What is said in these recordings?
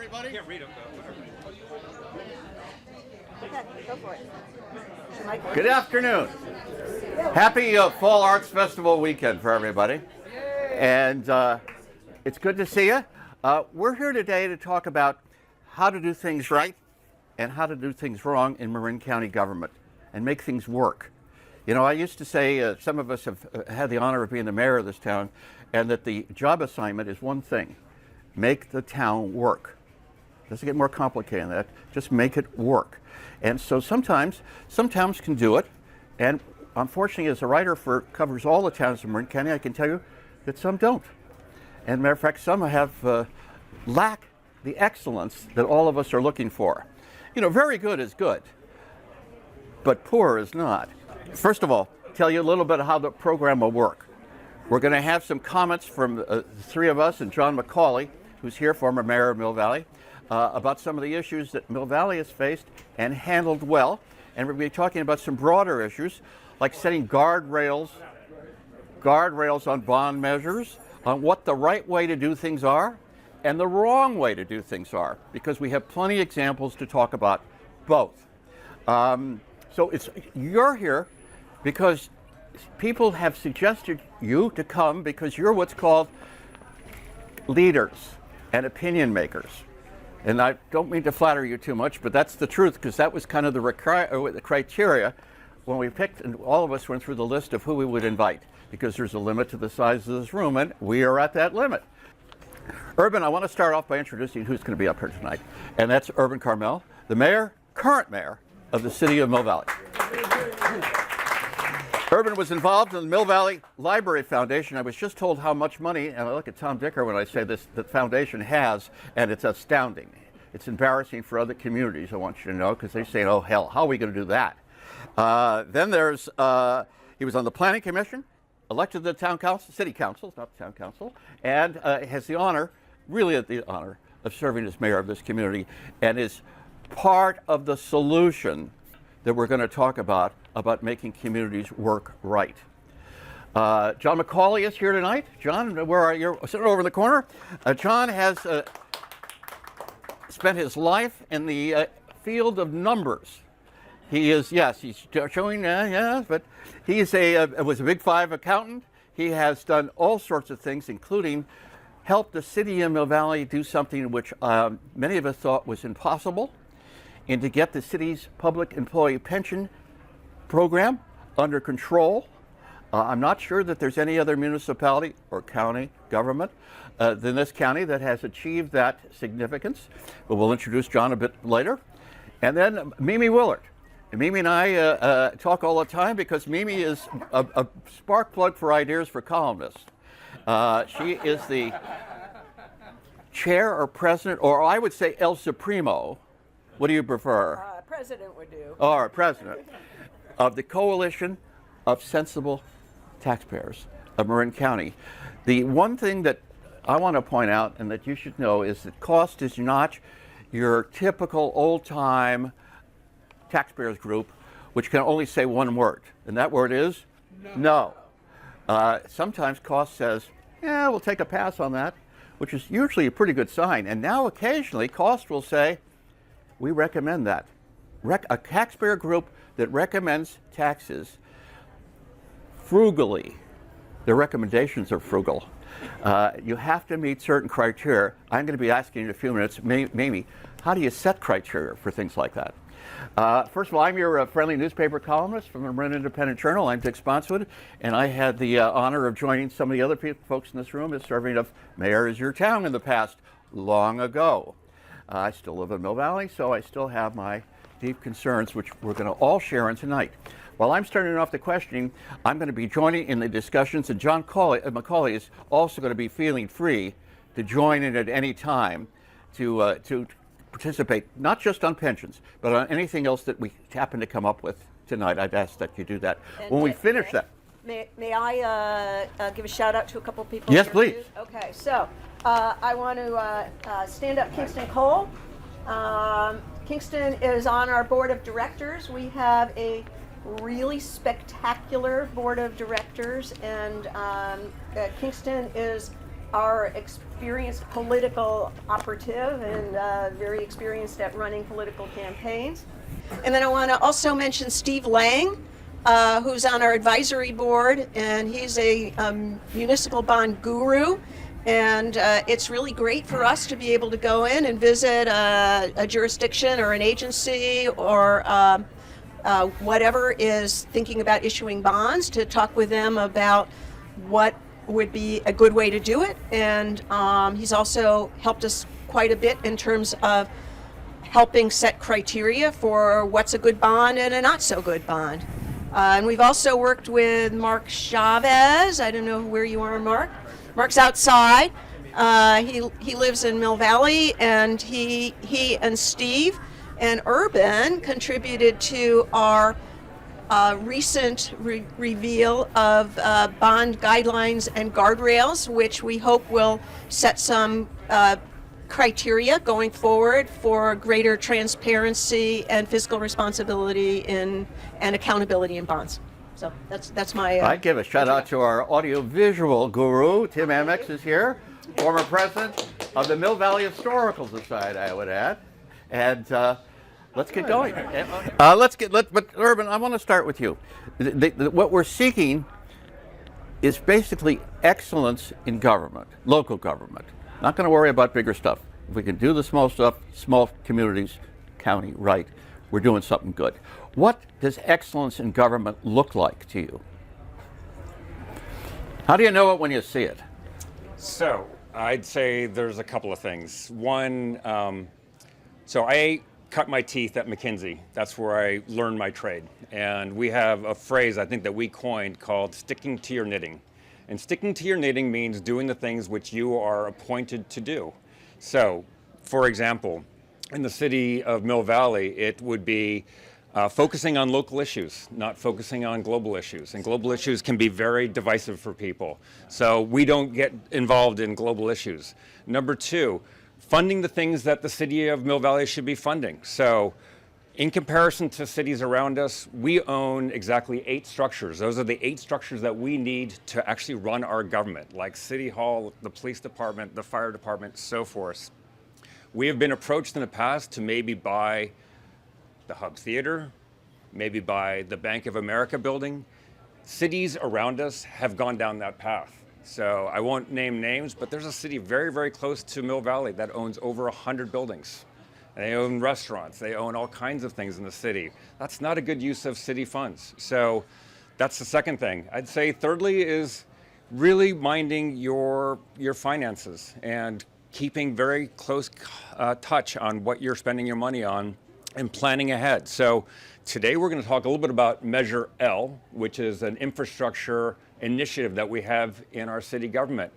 everybody. I can't read them, but whatever. Okay, go for it. Good afternoon. Happy Fall Arts Festival weekend for everybody. And it's good to see you. We're here today to talk about how to do things right and how to do things wrong in Marin County government and make things work. You know, I used to say some of us have had the honor of being the mayor of this town, and that the job assignment is one thing: make the town work. Doesn't get more complicated than that. Just make it work. And so sometimes some towns can do it, and unfortunately, as a writer for covers all the towns in Marin County, I can tell you that some don't. And matter of fact, some have lack the excellence that all of us are looking for. You know, very good is good, but poor is not. First of all, tell you a little bit how the program will work. We're going to have some comments from the three of us and John McCauley, who's here, former mayor of Mill Valley, about some of the issues that Mill Valley has faced and handled well. And we're going to be talking about some broader issues, like setting guardrails on bond measures, on what the right way to do things are and the wrong way to do things are, because we have plenty of examples to talk about both. So you're here because people have suggested you to come because you're what's called leaders and opinion makers. And I don't mean to flatter you too much, but that's the truth, because that was kind of the criteria when we picked, and all of us went through the list of who we would invite, because there's a limit to the size of this room, and we are at that limit. Urban, I want to start off by introducing who's going to be up here tonight, and that's Urban Carmel, the mayor, current mayor of the city of Mill Valley. Urban was involved in the Mill Valley Library Foundation. I was just told how much money, and I look at Tom Dicker when I say this, the foundation has, and it's astounding. It's embarrassing for other communities, I want you to know, because they say, oh hell, how are we going to do that? Then there's, he was on the Planning Commission, elected to the town council, city council, not the town council, and has the honor, really the honor, of serving as mayor of this community, and is part of the solution that we're going to talk about making communities work right. John McCauley is here tonight. John, where are you? Sitting over in the corner. John has spent his life in the field of numbers. He is, yes, he's showing, but he is was a Big Five accountant. He has done all sorts of things, including helped the city of Mill Valley do something which many of us thought was impossible, and to get the city's public employee pension program under control. I'm not sure that there's any other municipality or county government than this county that has achieved that significance, but we'll introduce John a bit later. And then Mimi Willard. And Mimi and I talk all the time because Mimi is a spark plug for ideas for columnists. She is the chair or president, or I would say El Supremo. What do you prefer? President would do. Or president of the Coalition of Sensible Taxpayers of Marin County. The one thing that I want to point out and that you should know is that cost is not your typical old-time taxpayers group, which can only say one word, and that word is no. Sometimes cost says, yeah, we'll take a pass on that, which is usually a pretty good sign. And now occasionally cost will say, we recommend that. A taxpayer group that recommends taxes frugally. Their recommendations are frugal. You have to meet certain criteria. I'm going to be asking you in a few minutes, Mimi, how do you set criteria for things like that? First of all, I'm your friendly newspaper columnist from the Marin Independent Journal. I'm Dick Sponswood, and I had the honor of joining some of the other folks in this room as serving as mayor of your town in the past, long ago. I still live in Mill Valley, so I still have my deep concerns, which we're going to all share in tonight. While I'm starting off the questioning, I'm going to be joining in the discussions, and John McCauley is also going to be feeling free to join in at any time to participate, not just on pensions, but on anything else that we happen to come up with tonight. I'd ask that you do that. And when we finish that. May I give a shout out to a couple people? Yes, here, please. Too? Okay, so I want to stand up Kingston Cole. Kingston is on our board of directors. We have a really spectacular board of directors, and Kingston is our experienced political operative and very experienced at running political campaigns. And then I want to also mention Steve Lang, who's on our advisory board, and he's a municipal bond guru. And it's really great for us to be able to go in and visit a jurisdiction or an agency or whatever is thinking about issuing bonds, to talk with them about what would be a good way to do it. And he's also helped us quite a bit in terms of helping set criteria for what's a good bond and a not so good bond. And we've also worked with Mark Chavez. I don't know where you are, Mark. Mark's outside. He lives in Mill Valley, and he and Steve and Urban contributed to our recent reveal of bond guidelines and guardrails, which we hope will set some criteria going forward for greater transparency and fiscal responsibility and accountability in bonds. So that's my. I'd give a shout out to our audiovisual guru. Tim Amex is here, former president of the Mill Valley Historical Society, I would add. And let's get going. But Urban, I want to start with you. What we're seeking is basically excellence in government, local government. Not going to worry about bigger stuff. If we can do the small stuff, small communities, county, right, we're doing something good. What does excellence in government look like to you? How do you know it when you see it? So I'd say there's a couple of things. One, so I cut my teeth at McKinsey. That's where I learned my trade. And we have a phrase, I think, that we coined called sticking to your knitting. And sticking to your knitting means doing the things which you are appointed to do. So, for example, in the city of Mill Valley, it would be focusing on local issues, not focusing on global issues. And global issues can be very divisive for people. So we don't get involved in global issues. Number two, funding the things that the city of Mill Valley should be funding. So in comparison to cities around us, we own exactly 8 structures. Those are the 8 structures that we need to actually run our government, like City Hall, the police department, the fire department, so forth. We have been approached in the past to maybe buy the Hub Theater, maybe buy the Bank of America building. Cities around us have gone down that path. So I won't name names, but there's a city very, very close to Mill Valley that owns over 100 buildings. They own restaurants, they own all kinds of things in the city. That's not a good use of city funds. So that's the second thing. I'd say thirdly is really minding your finances and keeping very close touch on what you're spending your money on and planning ahead. So today we're going to talk a little bit about Measure L, which is an infrastructure initiative that we have in our city government.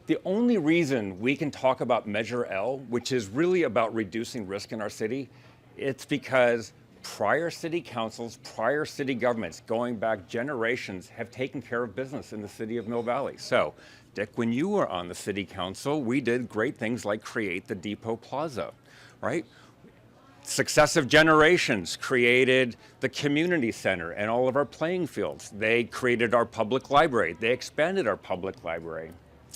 The only reason we can talk about Measure L, which is really about reducing risk in our city, it's because prior city councils, prior city governments, going back generations, have taken care of business in the city of Mill Valley. So, Dick, when you were on the city council, we did great things like create the Depot Plaza, right? Successive generations created the community center and all of our playing fields. They created our public library. They expanded our public library.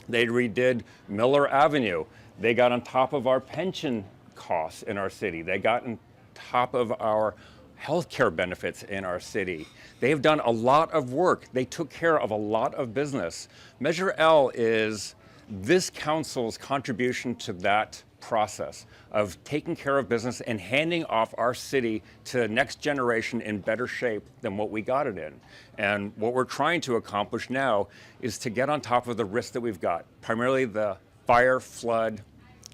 They redid Miller Avenue. They got on top of our pension costs in our city. They got on top of our healthcare benefits in our city. They've done a lot of work. They took care of a lot of business. Measure L is this council's contribution to that process of taking care of business and handing off our city to the next generation in better shape than what we got it in. And what we're trying to accomplish now is to get on top of the risks that we've got, primarily the fire, flood,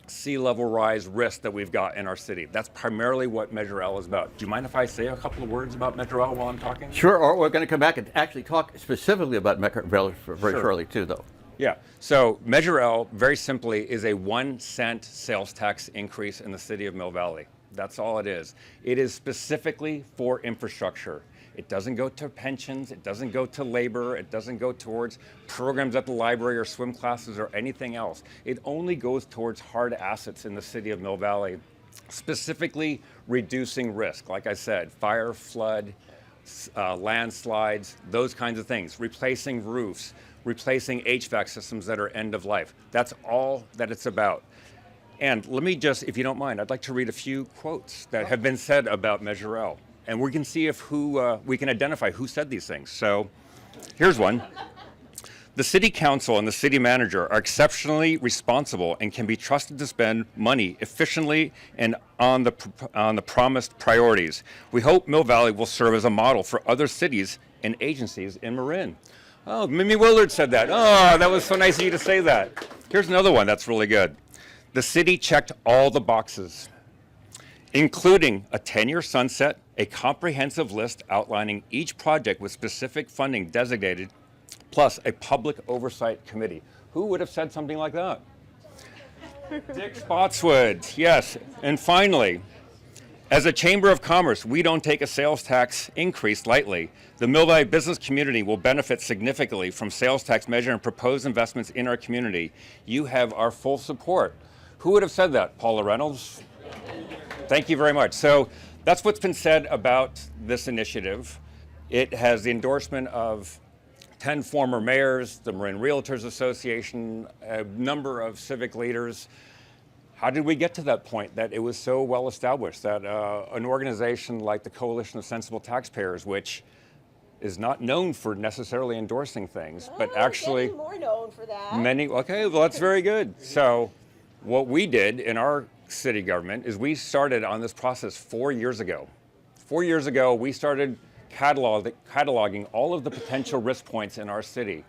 sea level rise risk that we've got in our city. That's primarily what Measure L is about. Do you mind if I say a couple of words about Measure L while I'm talking? Sure, or we're going to come back and actually talk specifically about Measure L very shortly too, though. Yeah, so Measure L, very simply, is a 1 cent sales tax increase in the city of Mill Valley. That's all it is. It is specifically for infrastructure. It doesn't go to pensions, it doesn't go to labor, it doesn't go towards programs at the library or swim classes or anything else. It only goes towards hard assets in the city of Mill Valley, specifically reducing risk. Like I said, fire, flood, landslides, those kinds of things, replacing roofs, replacing HVAC systems that are end of life. That's all that it's about. And let me just, if you don't mind, I'd like to read a few quotes that have been said about Measure L. And we can see if we can identify who said these things. So here's one. The city council and the city manager are exceptionally responsible and can be trusted to spend money efficiently and on the promised priorities. We hope Mill Valley will serve as a model for other cities and agencies in Marin. Oh, Mimi Willard said that. Oh, that was so nice of you to say that. Here's another one that's really good. The city checked all the boxes, including a 10-year sunset, a comprehensive list outlining each project with specific funding designated, plus a public oversight committee. Who would have said something like that? Dick Spotswood, yes. And finally, as a Chamber of Commerce, we don't take a sales tax increase lightly. The Mill Valley business community will benefit significantly from sales tax measure and proposed investments in our community. You have our full support. Who would have said that? Paula Reynolds? Thank you very much. So that's what's been said about this initiative. It has the endorsement of 10 former mayors, the Marin Realtors Association, a number of civic leaders. How did we get to that point that it was so well established that an organization like the Coalition of Sensible Taxpayers, which is not known for necessarily endorsing things, but actually getting more known for that. Okay, well, that's very good. So what we did in our city government is we started on this process 4 years ago. 4 years ago, we started cataloging all of the potential risk points in our city.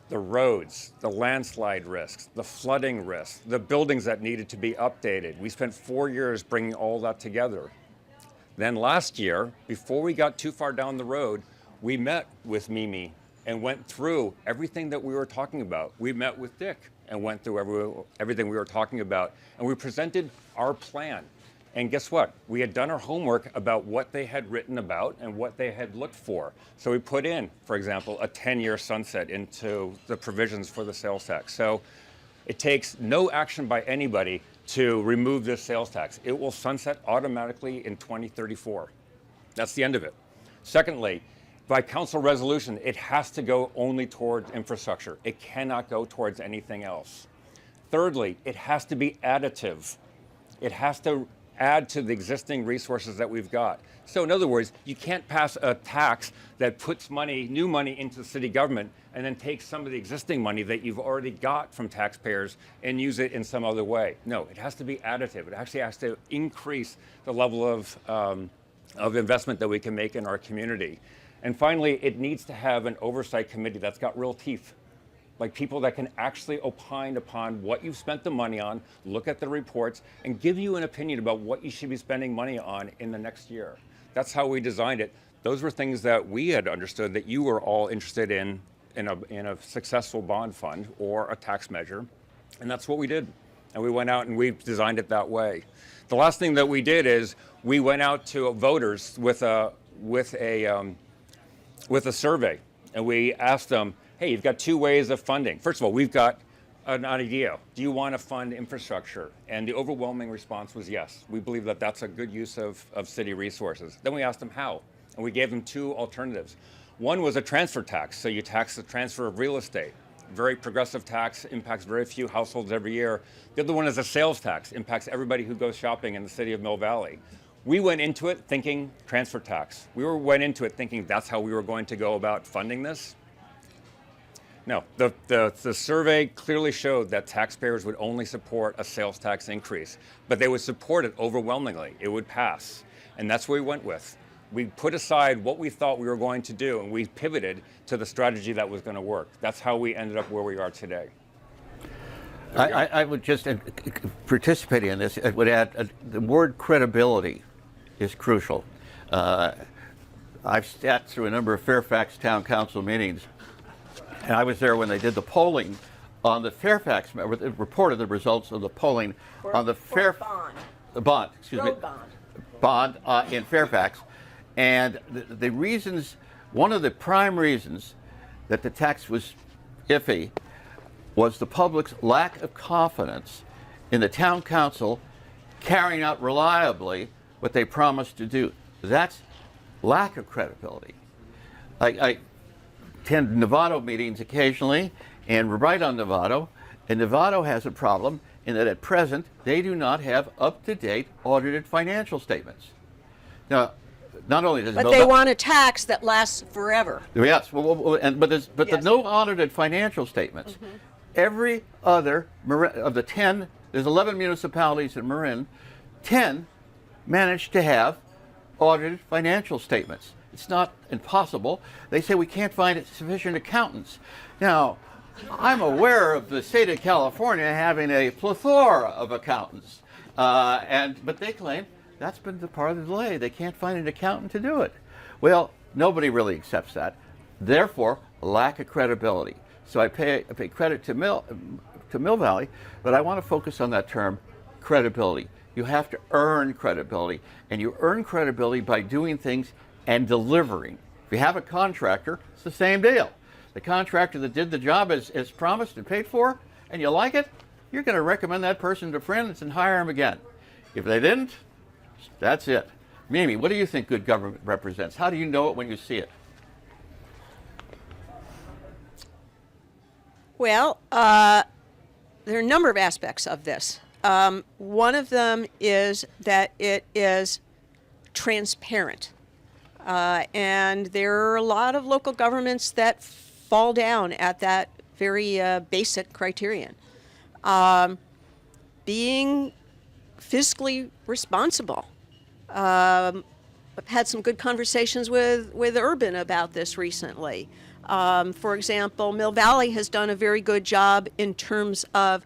The roads, the landslide risks, the flooding risks, the buildings that needed to be updated. We spent 4 years bringing all that together. Then last year, before we got too far down the road, we met with Mimi and went through everything that we were talking about. We met with Dick and went through everything we were talking about. And we presented our plan. And guess what? We had done our homework about what they had written about and what they had looked for. So we put in, for example, a 10-year sunset into the provisions for the sales tax. So it takes no action by anybody to remove this sales tax. It will sunset automatically in 2034. That's the end of it. Secondly, by council resolution, it has to go only towards infrastructure. It cannot go towards anything else. Thirdly, it has to be additive. It has to add to the existing resources that we've got. So in other words, you can't pass a tax that puts new money into the city government and then take some of the existing money that you've already got from taxpayers and use it in some other way. No, it has to be additive. It actually has to increase the level of investment that we can make in our community. And finally, it needs to have an oversight committee that's got real teeth. Like people that can actually opine upon what you've spent the money on, look at the reports, and give you an opinion about what you should be spending money on in the next year. That's how we designed it. Those were things that we had understood that you were all interested in a successful bond fund or a tax measure, and that's what we did. And we went out and we designed it that way. The last thing that we did is we went out to voters with a survey, and we asked them, hey, you've got two ways of funding. First of all, we've got an idea. Do you want to fund infrastructure? And the overwhelming response was yes. We believe that that's a good use of city resources. Then we asked them how, and we gave them two alternatives. One was a transfer tax, so you tax the transfer of real estate. Very progressive tax, impacts very few households every year. The other one is a sales tax, impacts everybody who goes shopping in the city of Mill Valley. We went into it thinking transfer tax. Went into it thinking that's how we were going to go about funding this. No, the survey clearly showed that taxpayers would only support a sales tax increase, but they would support it overwhelmingly. It would pass, and that's what we went with. We put aside what we thought we were going to do, and we pivoted to the strategy that was going to work. That's how we ended up where we are today. I would just, participating in this, I would add the word credibility is crucial. I've sat through a number of Fairfax Town Council meetings, and I was there when they did the polling on the Fairfax, reported the results of the polling on the bond in Fairfax. And the reasons, one of the prime reasons that the tax was iffy was the public's lack of confidence in the town council carrying out reliably what they promised to do. That's lack of credibility. attend Novato meetings occasionally and write on Novato. And Novato has a problem in that at present they do not have up-to-date audited financial statements. Now, not only does But they want a tax that lasts forever. yes, but Yes. the no audited financial statements. Every other of the 10, there's 11 municipalities in Marin, 10 managed to have audited financial statements. It's not impossible. They say we can't find sufficient accountants. Now, I'm aware of the state of California having a plethora of accountants, but they claim that's been the part of the delay. They can't find an accountant to do it. Well, nobody really accepts that. Therefore, lack of credibility. So I pay credit to Mill Valley, but I want to focus on that term, credibility. You have to earn credibility, and you earn credibility by doing things and delivering. If you have a contractor, it's the same deal. The contractor that did the job as promised and paid for, and you like it, you're going to recommend that person to friends and hire them again. If they didn't, that's it. Mimi, what do you think good government represents? How do you know it when you see it? Well, there are a number of aspects of this. One of them is that it is transparent. And there are a lot of local governments that fall down at that very basic criterion. Being fiscally responsible. I've had some good conversations with Urban about this recently. For example, Mill Valley has done a very good job in terms of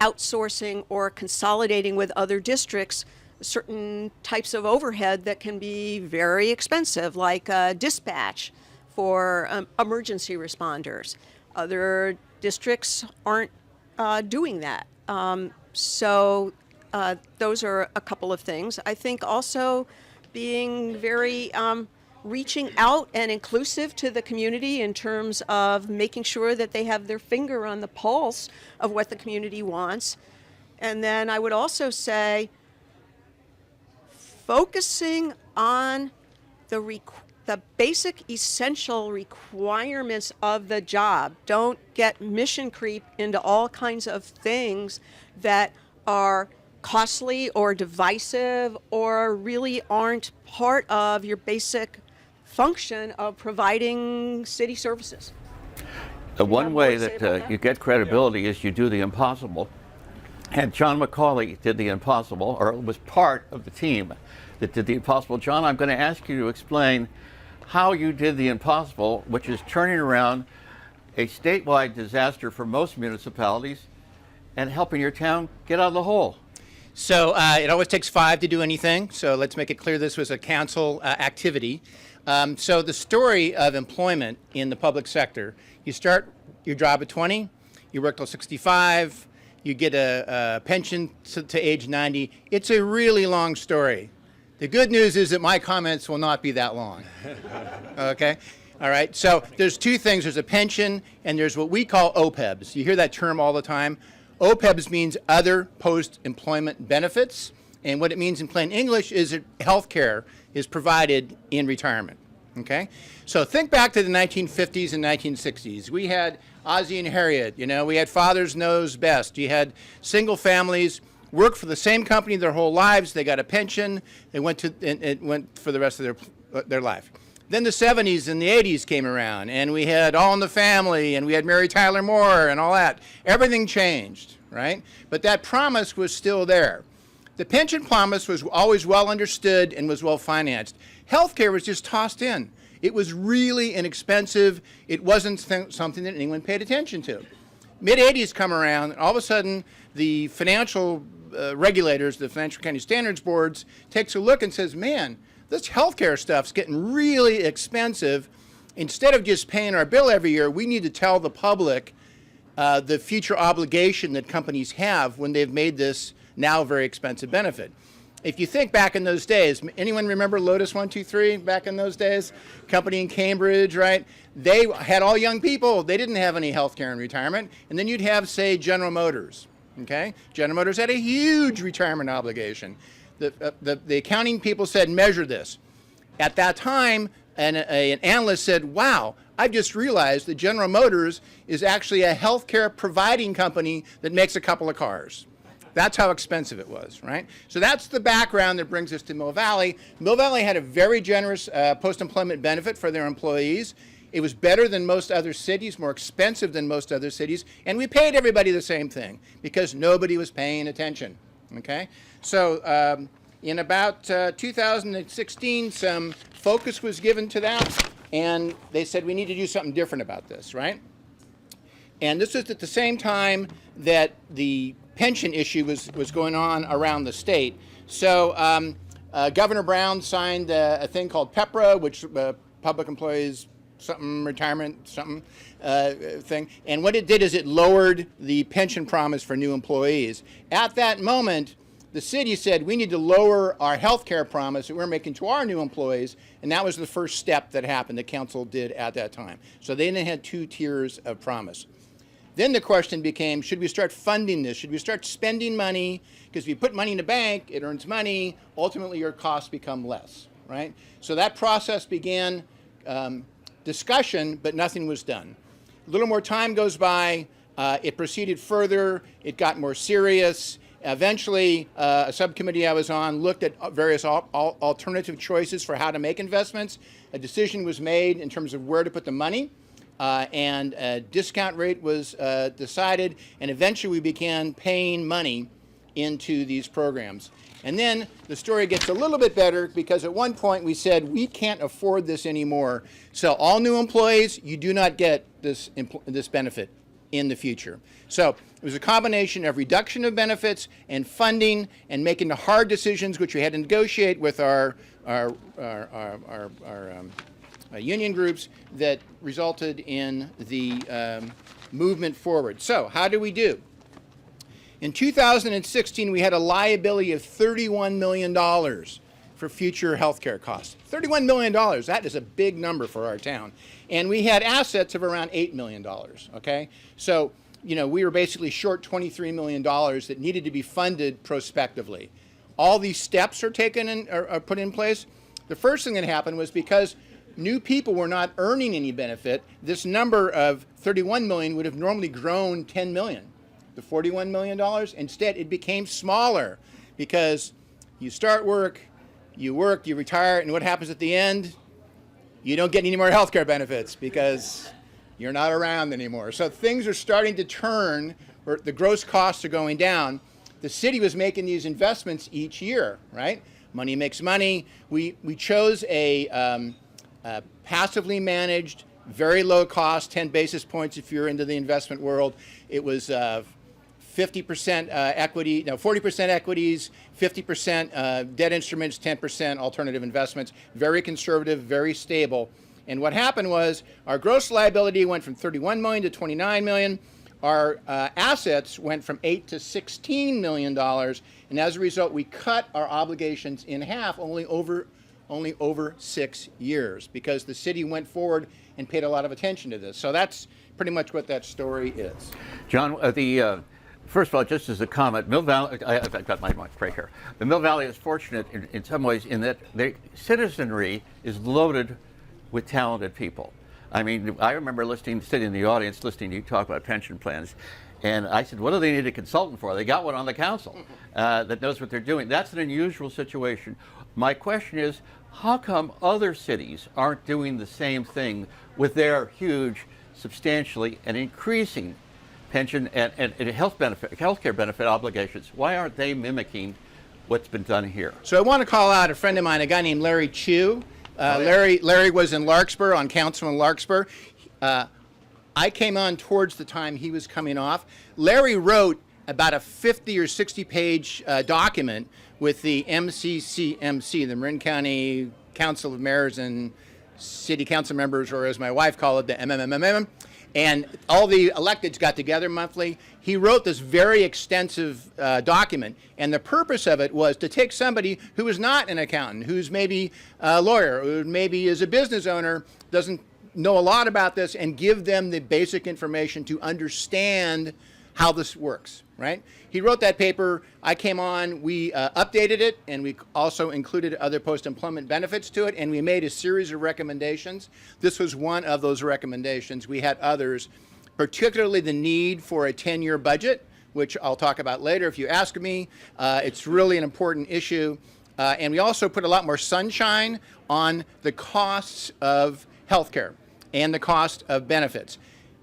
outsourcing or consolidating with other districts certain types of overhead that can be very expensive, like dispatch for emergency responders. Other districts aren't doing that. So those are a couple of things. I think also being very reaching out and inclusive to the community in terms of making sure that they have their finger on the pulse of what the community wants. And then I would also say focusing on the basic essential requirements of the job. Don't get mission creep into all kinds of things that are costly or divisive or really aren't part of your basic function of providing city services. The one way that you get credibility is you do the impossible. And John McCauley did the impossible, or was part of the team that did the impossible. John, I'm going to ask you to explain how you did the impossible, which is turning around a statewide disaster for most municipalities and helping your town get out of the hole. So it always takes 5 to do anything. So let's make it clear this was a council activity. So the story of employment in the public sector, you start your job at 20, you work till 65, you get a pension to age 90. It's a really long story. The good news is that my comments will not be that long. Okay? All right. So there's 2 things. There's a pension and there's what we call OPEBs. You hear that term all the time. OPEBs means other post-employment benefits. And what it means in plain English is that health care is provided in retirement. Okay? So think back to the 1950s and 1960s. We had Ozzie and Harriet. You know, we had Fathers Knows Best. You had single families worked for the same company their whole lives. They got a pension. They went for the rest of their life. Then the 70s and the 80s came around, and we had All in the Family, and we had Mary Tyler Moore and all that. Everything changed, right? But that promise was still there. The pension promise was always well understood and was well financed. Healthcare was just tossed in. It was really inexpensive. It wasn't something that anyone paid attention to. Mid-80s come around, and all of a sudden, the financial regulators, the Financial Accounting Standards Boards, takes a look and says, man, this healthcare stuff's getting really expensive. Instead of just paying our bill every year, we need to tell the public the future obligation that companies have when they've made this now very expensive benefit. If you think back in those days, anyone remember Lotus 123 back in those days? Company in Cambridge, right? They had all young people. They didn't have any health care in retirement. And then you'd have, say, General Motors, okay? General Motors had a huge retirement obligation. The accounting people said, measure this. At that time, an analyst said, wow, I just realized that General Motors is actually a healthcare providing company that makes a couple of cars. That's how expensive it was, right? So that's the background that brings us to Mill Valley. Mill Valley had a very generous post-employment benefit for their employees. It was better than most other cities, more expensive than most other cities, and we paid everybody the same thing because nobody was paying attention, okay? So in about 2016, some focus was given to that, and they said we need to do something different about this, right? And this was at the same time that the pension issue was going on around the state. So Governor Brown signed a thing called PEPRA, which Public Employees something retirement something thing. And what it did is it lowered the pension promise for new employees. At that moment, the city said we need to lower our health care promise that we're making to our new employees, and that was the first step that happened, the council did at that time. So they then had 2 tiers of promise. Then the question became, should we start funding this? Should we start spending money? Because if you put money in the bank, it earns money. Ultimately, your costs become less, right? So that process began discussion, but nothing was done. A little more time goes by. It proceeded further. It got more serious. Eventually, a subcommittee I was on looked at various alternative choices for how to make investments. A decision was made in terms of where to put the money. And a discount rate was decided, and eventually we began paying money into these programs. And then the story gets a little bit better because at one point we said we can't afford this anymore. So all new employees, you do not get this benefit in the future. So it was a combination of reduction of benefits and funding and making the hard decisions, which we had to negotiate with our union groups, that resulted in the movement forward. So how do we do? In 2016, we had a liability of $31 million for future health care costs. $31 million, that is a big number for our town. And we had assets of around $8 million, okay? So, we were basically short $23 million that needed to be funded prospectively. All these steps are taken and are put in place. The first thing that happened was because new people were not earning any benefit, this number of 31 million would have normally grown 10 million. The $41 million, instead it became smaller because you start work, you retire, and what happens at the end? You don't get any more health care benefits because you're not around anymore. So things are starting to turn, where the gross costs are going down. The city was making these investments each year, right? Money makes money. We chose a passively managed, very low cost, 10 basis points if you're into the investment world. It was 50% equity, 40% equities, 50% debt instruments, 10% alternative investments. Very conservative, very stable. And what happened was our gross liability went from 31 million to 29 million. Our assets went from $8 to $16 million. And as a result, we cut our obligations in half only over 6 years because the city went forward and paid a lot of attention to this. So that's pretty much what that story is. John, first of all, just as a comment, Mill Valley, I've got my mic right here. The Mill Valley is fortunate in some ways in that the citizenry is loaded with talented people. I mean, I remember sitting in the audience, listening to you talk about pension plans, and I said, what do they need a consultant for? They got one on the council that knows what they're doing. That's an unusual situation. My question is, how come other cities aren't doing the same thing with their huge, substantially and increasing pension and healthcare benefit obligations? Why aren't they mimicking what's been done here? So I want to call out a friend of mine, a guy named Larry Chu. Larry was in Larkspur, on council in Larkspur. I came on towards the time he was coming off. Larry wrote about a 50 or 60 page document with the MCCMC, the Marin County Council of Mayors and City Council Members, or as my wife called it, the MMMM. And all the electeds got together monthly. He wrote this very extensive document, and the purpose of it was to take somebody who is not an accountant, who's maybe a lawyer, who maybe is a business owner, doesn't know a lot about this, and give them the basic information to understand how this works. right? He wrote that paper. I came on, we updated it, and we also included other post-employment benefits to it, and we made a series of recommendations. This was one of those recommendations. We had others, particularly the need for a 10-year budget, which I'll talk about later if you ask me. It's really an important issue. And we also put a lot more sunshine on the costs of healthcare and the cost of benefits.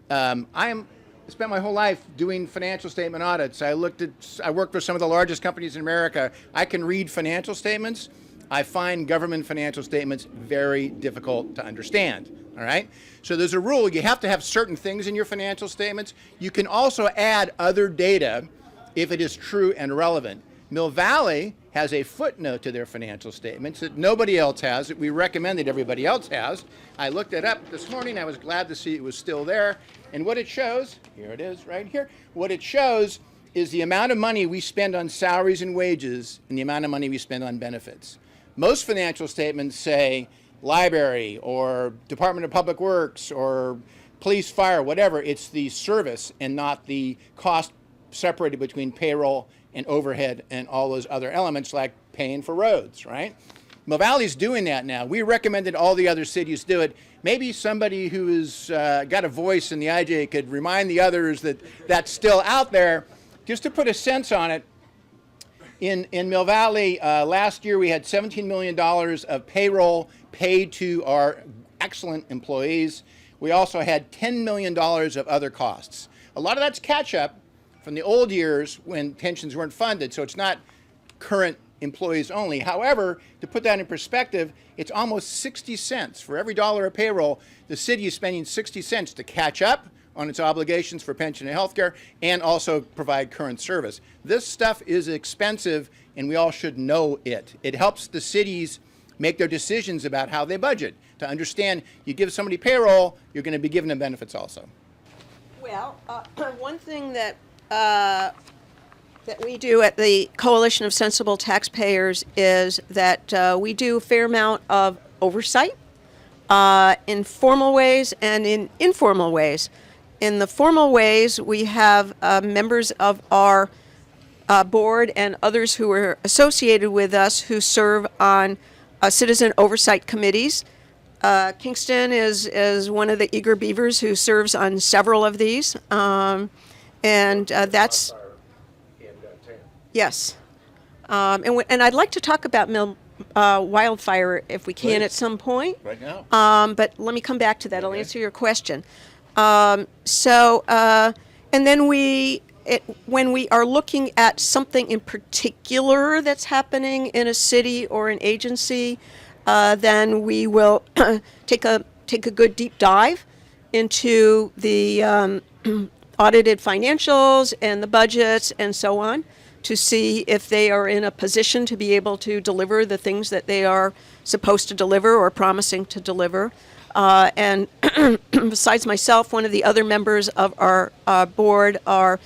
I spent my whole life doing financial statement audits. I worked with some of the largest companies in America. I can read financial statements. I find government financial statements very difficult to understand, all right? So there's a rule, you have to have certain things in your financial statements. You can also add other data if it is true and relevant. Mill Valley has a footnote to their financial statements that nobody else has, that we recommend that everybody else has. I looked it up this morning. I was glad to see it was still there. And what it shows, here it is right here, what it shows is the amount of money we spend on salaries and wages and the amount of money we spend on benefits. Most financial statements say library or Department of Public Works or police, fire, whatever. It's the service and not the cost separated between payroll and overhead and all those other elements like paying for roads, right? Mill Valley's doing that now. We recommended all the other cities do it. Maybe somebody who has got a voice in the IJ could remind the others that that's still out there. Just to put a sense on it, in Mill Valley, last year we had $17 million of payroll paid to our excellent employees. We also had $10 million of other costs. A lot of that's catch-up from the old years when pensions weren't funded, so it's not current employees only. However, to put that in perspective, it's almost 60 cents. For every dollar of payroll, the city is spending 60 cents to catch up on its obligations for pension and health care and also provide current service. This stuff is expensive, and we all should know it. It helps the cities make their decisions about how they budget. To understand, you give somebody payroll, you're going to be giving them benefits also. Well, one thing that we do at the Coalition of Sensible Taxpayers is that we do a fair amount of oversight in formal ways and in informal ways. In the formal ways, we have members of our board and others who are associated with us who serve on citizen oversight committees. Kingston is one of the eager beavers who serves on several of these. That's yes, and I'd like to talk about wildfire if we can at some point. Right now. But let me come back to that. I'll answer your question. And then when we are looking at something in particular that's happening in a city or an agency, then we will take a good deep dive into the audited financials and the budgets and so on to see if they are in a position to be able to deliver the things that they are supposed to deliver or promising to deliver. And besides myself, one of the other members of our board are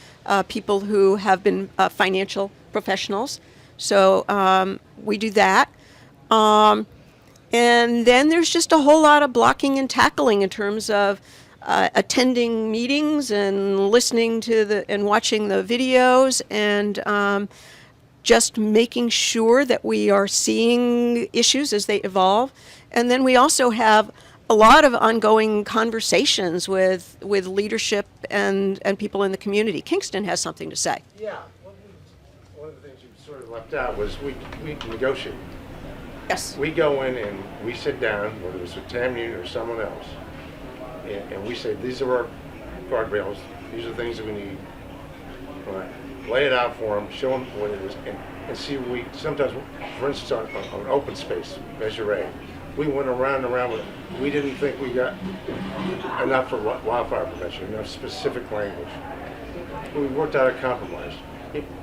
people who have been financial professionals. So we do that. And then there's just a whole lot of blocking and tackling in terms of attending meetings and listening to and watching the videos and just making sure that we are seeing issues as they evolve. And then we also have a lot of ongoing conversations with leadership and people in the community. Kingston has something to say. Yeah, one of the things you sort of left out was we negotiate. Yes. We go in and we sit down, whether it's with Tam Union or someone else, and we say, these are our guardrails, these are the things that we need. Right. Lay it out for them, show them what it is, and see what we, sometimes, for instance, on open space, Measure A, we went around and around with it. We didn't think we got enough for wildfire prevention, enough specific language. But we worked out a compromise.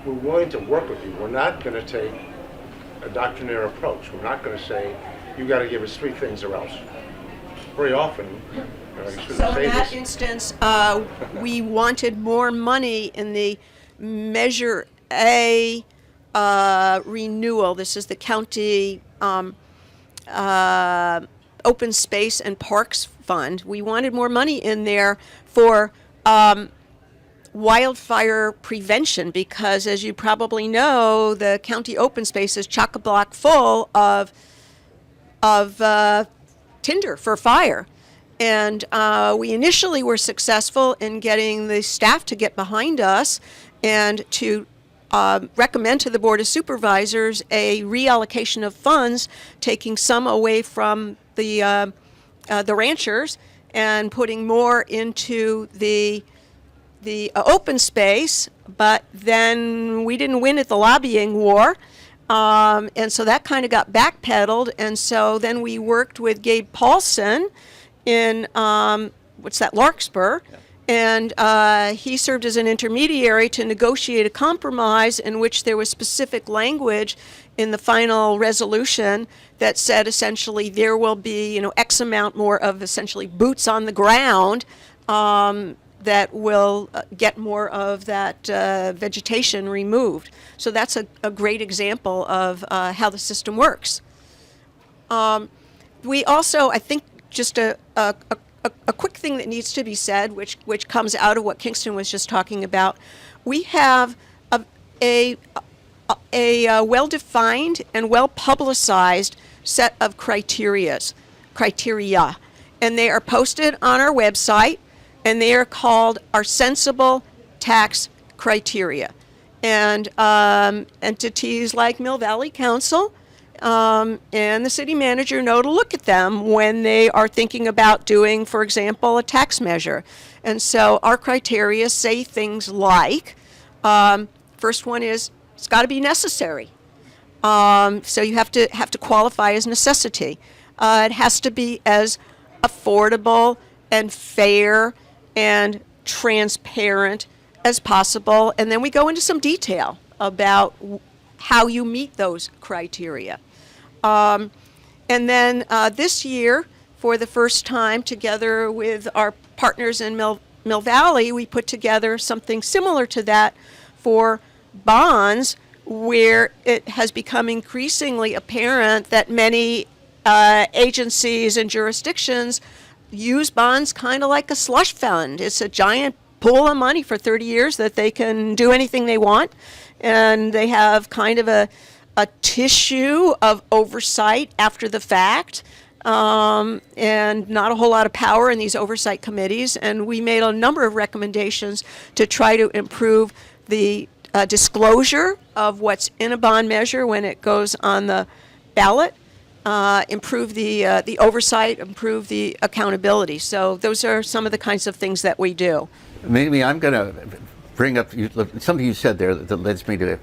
We're willing to work with you. We're not going to take a doctrinaire approach. We're not going to say, you got to give us 3 things or else. Very often, so in that instance, we wanted more money in the Measure A renewal. This is the county Open Space and Parks Fund. We wanted more money in there for wildfire prevention, because as you probably know, the county open space is chock-a-block full of tinder for fire. And we initially were successful in getting the staff to get behind us and to recommend to the Board of Supervisors a reallocation of funds, taking some away from the ranchers and putting more into the open space. But then we didn't win at the lobbying war. And so that kind of got backpedaled. And so then we worked with Gabe Paulson in, Larkspur. Yeah. And he served as an intermediary to negotiate a compromise in which there was specific language in the final resolution that said essentially there will be, X amount more of essentially boots on the ground that will get more of that vegetation removed. So that's a great example of how the system works. We also, I think, just a quick thing that needs to be said, which comes out of what Kingston was just talking about. We have a well-defined and well-publicized set of criteria, and they are posted on our website, and they are called our sensible tax criteria. And entities like Mill Valley Council and the city manager know to look at them when they are thinking about doing, for example, a tax measure. And so our criteria say things like, first one is, it's got to be necessary. So you have to qualify as necessity. It has to be as affordable and fair and transparent as possible. And then we go into some detail about how you meet those criteria. And then this year, for the first time, together with our partners in Mill Valley, we put together something similar to that for bonds, where it has become increasingly apparent that many agencies and jurisdictions use bonds kind of like a slush fund. It's a giant pool of money for 30 years that they can do anything they want, and they have kind of a tissue of oversight after the fact, and not a whole lot of power in these oversight committees. And we made a number of recommendations to try to improve the disclosure of what's in a bond measure when it goes on the ballot, improve the oversight, improve the accountability. So those are some of the kinds of things that we do. Maybe I'm going to bring up something you said there that leads me to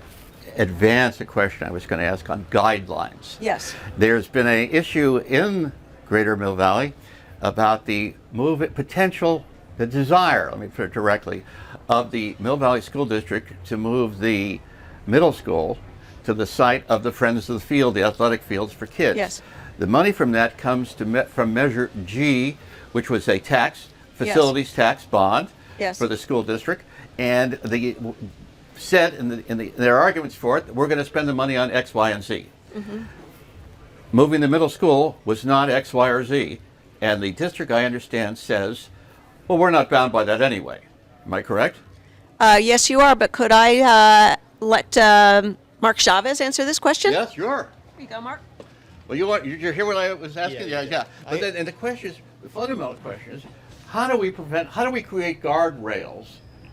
advance a question I was going to ask on guidelines. Yes. There's been an issue in Greater Mill Valley about the the desire, let me put it directly, of the Mill Valley School District to move the middle school to the site of the Friends of the Field, the athletic fields for kids. Yes. The money from that comes from Measure G, which was a facilities tax bond for the school district, and said in their arguments for it, we're going to spend the money on X, Y, and Z. Mm-hmm. Moving the middle school was not X, Y, or Z, and the district, I understand, says, well, we're not bound by that anyway. Am I correct? Yes, you are, but could I let Mark Chavez answer this question? Yes, sure. Here you go, Mark. Well, you hear what I was asking? Yeah. But then, and the fundamental question is, how do we create guardrails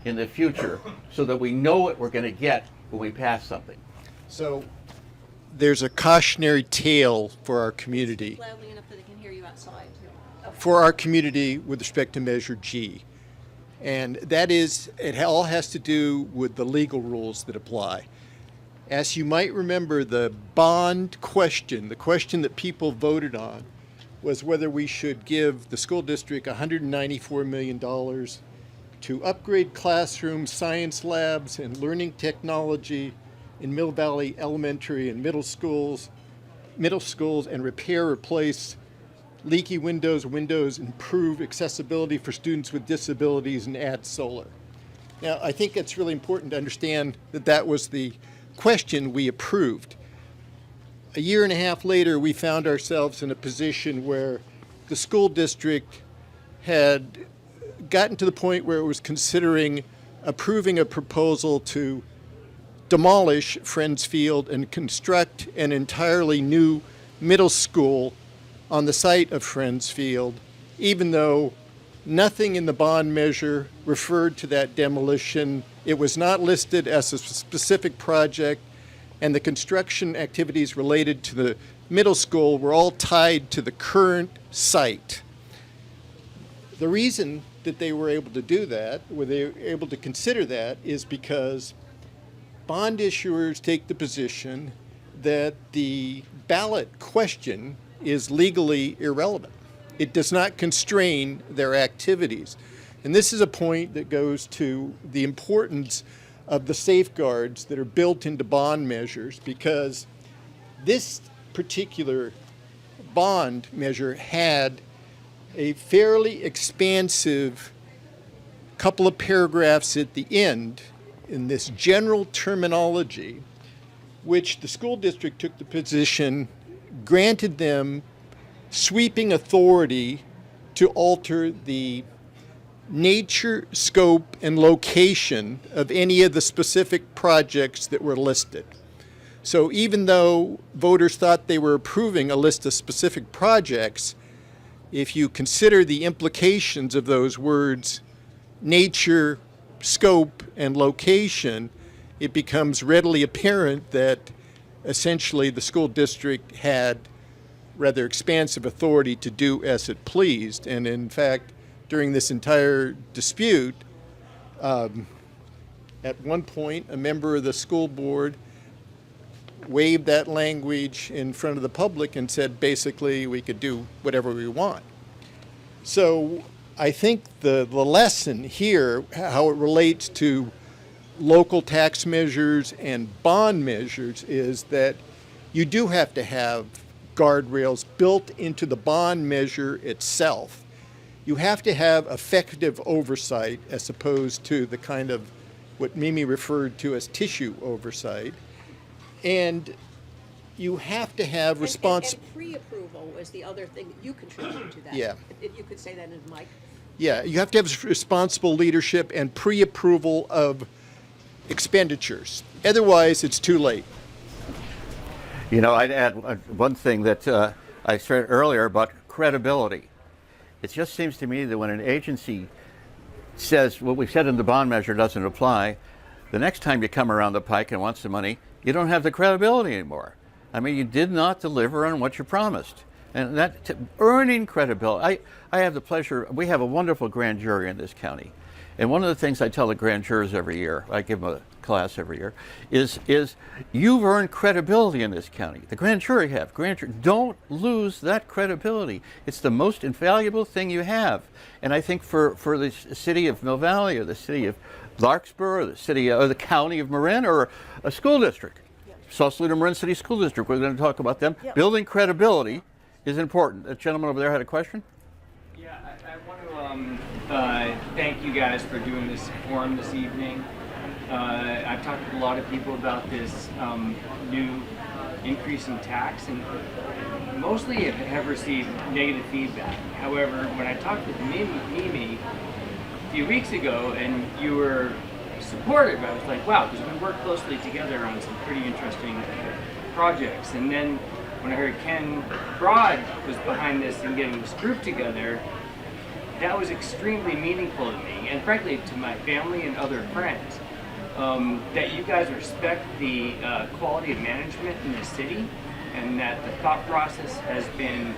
in the future so that we know what we're going to get when we pass something? So there's a cautionary tale for our community. Loudly enough that they can hear you outside, too. Okay. For our community with respect to Measure G. And that is, it all has to do with the legal rules that apply. As you might remember, the bond question, the question that people voted on, was whether we should give the school district $194 million to upgrade classrooms, science labs, and learning technology in Mill Valley Elementary and middle schools, and repair, replace leaky windows, improve accessibility for students with disabilities, and add solar. Now, I think it's really important to understand that that was the question we approved. A year and a half later, we found ourselves in a position where the school district had gotten to the point where it was considering approving a proposal to demolish Friends Field and construct an entirely new middle school on the site of Friends Field, even though nothing in the bond measure referred to that demolition. It was not listed as a specific project, and the construction activities related to the middle school were all tied to the current site. The reason that they were able to do that, were they able to consider that, is because bond issuers take the position that the ballot question is legally irrelevant. It does not constrain their activities. And this is a point that goes to the importance of the safeguards that are built into bond measures, because this particular bond measure had a fairly expansive couple of paragraphs at the end in this general terminology, which the school district took the position granted them sweeping authority to alter the nature, scope, and location of any of the specific projects that were listed. So even though voters thought they were approving a list of specific projects, if you consider the implications of those words, nature, scope, and location, it becomes readily apparent that essentially the school district had rather expansive authority to do as it pleased. And in fact, during this entire dispute, at one point, a member of the school board waved that language in front of the public and said, basically, we could do whatever we want. So I think the lesson here, how it relates to local tax measures and bond measures, is that you do have to have guardrails built into the bond measure itself. You have to have effective oversight as opposed to the kind of what Mimi referred to as tissue oversight. And you have to have responsible. And pre-approval was the other thing that you contributed to that. Yeah. If you could say that in the mic. Yeah, you have to have responsible leadership and pre-approval of expenditures. Otherwise, it's too late. You know, I'd add one thing that I said earlier about credibility. It just seems to me that when an agency says what we said in the bond measure doesn't apply, the next time you come around the pike and want some money, you don't have the credibility anymore. I mean, you did not deliver on what you promised. And that, earning credibility, I have the pleasure, we have a wonderful grand jury in this county. And one of the things I tell the grand jurors every year, I give them a class every year, is you've earned credibility in this county. The grand jury have. Don't lose that credibility. It's the most invaluable thing you have. And I think for the city of Mill Valley or the city of Larkspur or the city or the county of Marin or a school district, Sausalito Marin City School District, we're going to talk about them. Yep. Building credibility is important. The gentleman over there had a question? Yeah, I want to thank you guys for doing this forum this evening. I've talked to a lot of people about this new increasing tax, and mostly have received negative feedback. However, when I talked with Mimi a few weeks ago, and you were supportive, I was like, wow, because we worked closely together on some pretty interesting projects. And then when I heard Ken Broad was behind this and getting this group together, that was extremely meaningful to me, and frankly to my family and other friends, that you guys respect the quality of management in the city, and that the thought process has been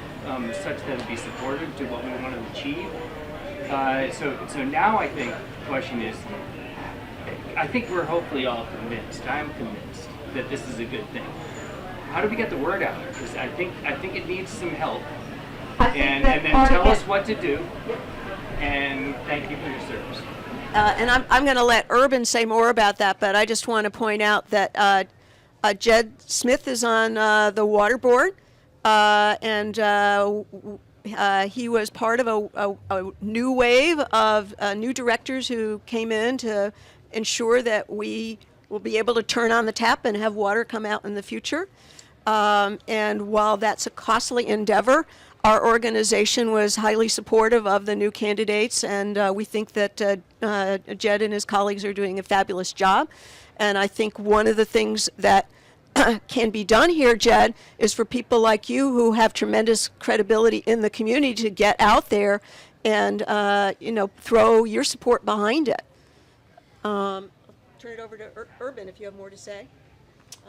such that it be supportive to what we want to achieve. So now I think the question is, I think we're hopefully all convinced, I'm convinced, that this is a good thing. How do we get the word out? Because I think it needs some help. And then tell us what to do. And thank you for your service. And I'm going to let Urban say more about that, but I just want to point out that Jed Smith is on the water board, and he was part of a new wave of new directors who came in to ensure that we will be able to turn on the tap and have water come out in the future. And while that's a costly endeavor, Our organization was highly supportive of the new candidates, and we think that Jed and his colleagues are doing a fabulous job. And I think one of the things that can be done here, Jed, is for people like you who have tremendous credibility in the community to get out there and throw your support behind it. I'll turn it over to Urban if you have more to say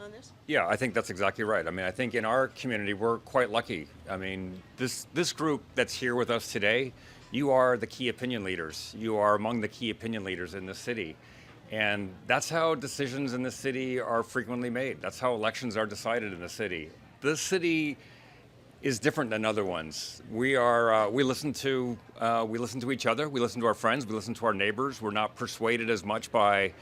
on this. Yeah, I think that's exactly right. I mean, I think in our community, we're quite lucky. I mean, this group that's here with us today, you are the key opinion leaders. You are among the key opinion leaders in the city. And that's how decisions in the city are frequently made. That's how elections are decided in the city. This city is different than other ones. We listen to each other. We listen to our friends. We listen to our neighbors. We're not persuaded as much by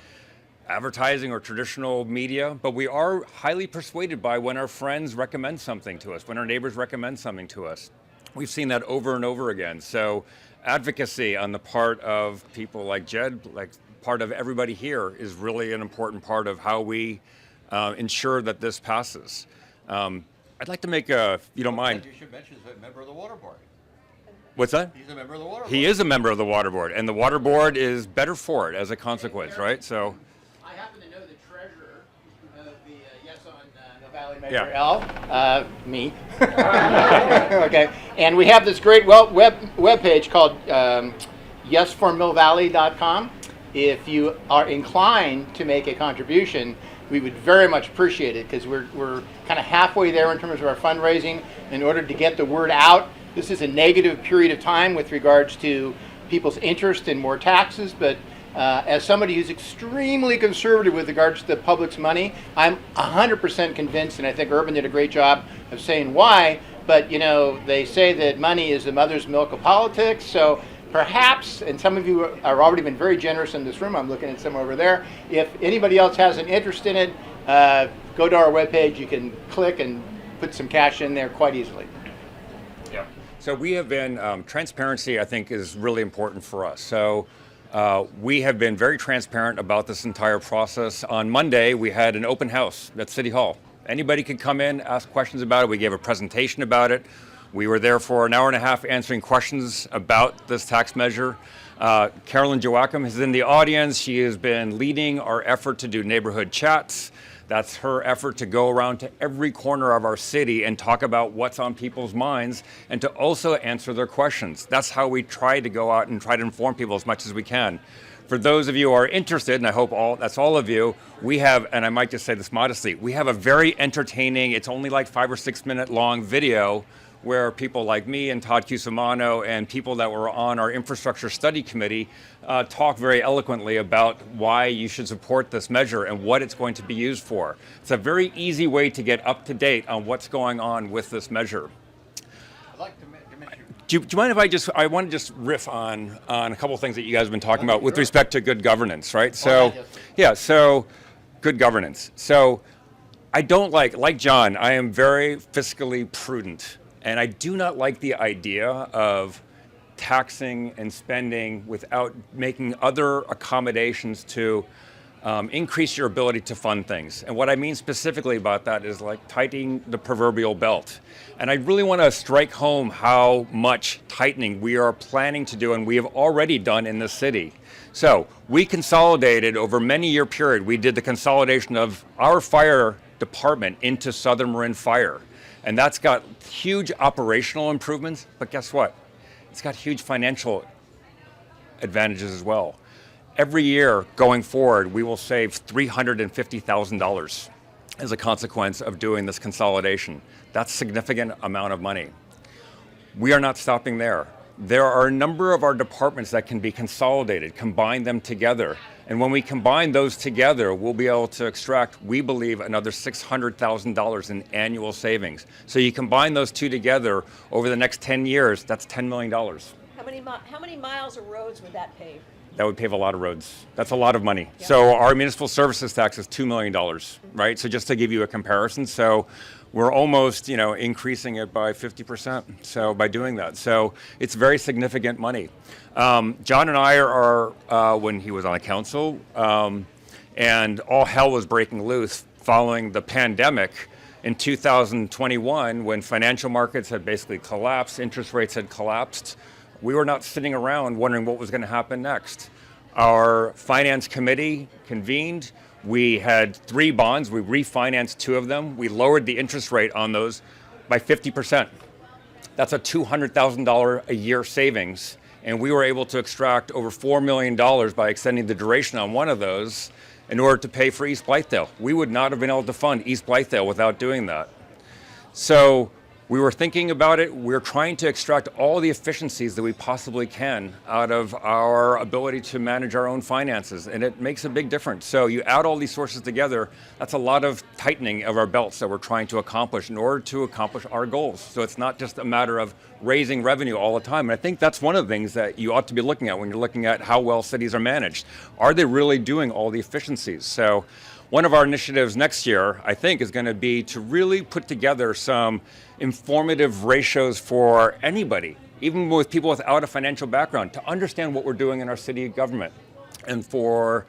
advertising or traditional media, but we are highly persuaded by when our friends recommend something to us, when our neighbors recommend something to us. We've seen that over and over again. So advocacy on the part of people like Jed, like part of everybody here, is really an important part of how we ensure that this passes. I'd like to make if you don't mind. You should mention he's a member of the Water Board. What's that? He's a member of the Water Board. He is a member of the Water Board, and the Water Board is better for it as a consequence, right? So. I happen to know the treasurer of the Yes on No Valley Measure L, me. Okay, and we have this great web page called yesformillvalley.com. If you are inclined to make a contribution, we would very much appreciate it, because we're kind of halfway there in terms of our fundraising. In order to get the word out, this is a negative period of time with regards to people's interest in more taxes, but as somebody who's extremely conservative with regards to the public's money, I'm 100% convinced, and I think Urban did a great job of saying why, but they say that money is the mother's milk of politics, so perhaps, and some of you have already been very generous in this room, I'm looking at some over there, if anybody else has an interest in it, go to our webpage, you can click and put some cash in there quite easily. Yeah. So we have been, transparency I think is really important for us. So we have been very transparent about this entire process. On Monday, we had an open house at City Hall. Anybody could come in, ask questions about it. We gave a presentation about it. We were there for an hour and a half answering questions about this tax measure. Carolyn Joachim is in the audience. She has been leading our effort to do neighborhood chats. That's her effort to go around to every corner of our city and talk about what's on people's minds and to also answer their questions. That's how we try to go out and try to inform people as much as we can. For those of you who are interested, and I hope that's all of you, we have, and I might just say this modestly, we have a very entertaining, it's only like 5 or 6 minute long video where people like me and Todd Cusimano and people that were on our infrastructure study committee talk very eloquently about why you should support this measure and what it's going to be used for. It's a very easy way to get up to date on what's going on with this measure. I'd like to mention. Do you mind if I want to just riff on a couple of things that you guys have been talking about with respect to good governance, right? So, yeah, so good governance. So I don't like John, I am very fiscally prudent. And I do not like the idea of taxing and spending without making other accommodations to increase your ability to fund things. And what I mean specifically about that is like tightening the proverbial belt. And I really want to strike home how much tightening we are planning to do and we have already done in the city. So we consolidated over a many-year period. We did the consolidation of our fire department into Southern Marin Fire. And that's got huge operational improvements, but guess what? It's got huge financial advantages as well. Every year going forward, we will save $350,000 as a consequence of doing this consolidation. That's a significant amount of money. We are not stopping there. There are a number of our departments that can be consolidated, combine them together. And when we combine those together, we'll be able to extract, we believe, another $600,000 in annual savings. So you combine those two together over the next 10 years, that's $10 million. How many miles of roads would that pave? That would pave a lot of roads. That's a lot of money. Yeah. So our municipal services tax is $2 million, right? So just to give you a comparison, so we're almost, increasing it by 50%. So by doing that, so it's very significant money. John and I are when he was on the council, and all hell was breaking loose following the pandemic. In 2021, when financial markets had basically collapsed, interest rates had collapsed, we were not sitting around wondering what was going to happen next. Our finance committee convened. We had 3 bonds. We refinanced 2 of them. We lowered the interest rate on those by 50%. That's a $200,000 a year savings. And we were able to extract over $4 million by extending the duration on one of those in order to pay for East Blythedale. We would not have been able to fund East Blythedale without doing that. So we were thinking about it. We're trying to extract all the efficiencies that we possibly can out of our ability to manage our own finances, and it makes a big difference. So you add all these sources together, that's a lot of tightening of our belts that we're trying to accomplish in order to accomplish our goals. So it's not just a matter of raising revenue all the time. And I think that's one of the things that you ought to be looking at when you're looking at how well cities are managed. Are they really doing all the efficiencies? So one of our initiatives next year, I think, is going to be to really put together some informative ratios for anybody, even with people without a financial background, to understand what we're doing in our city government and for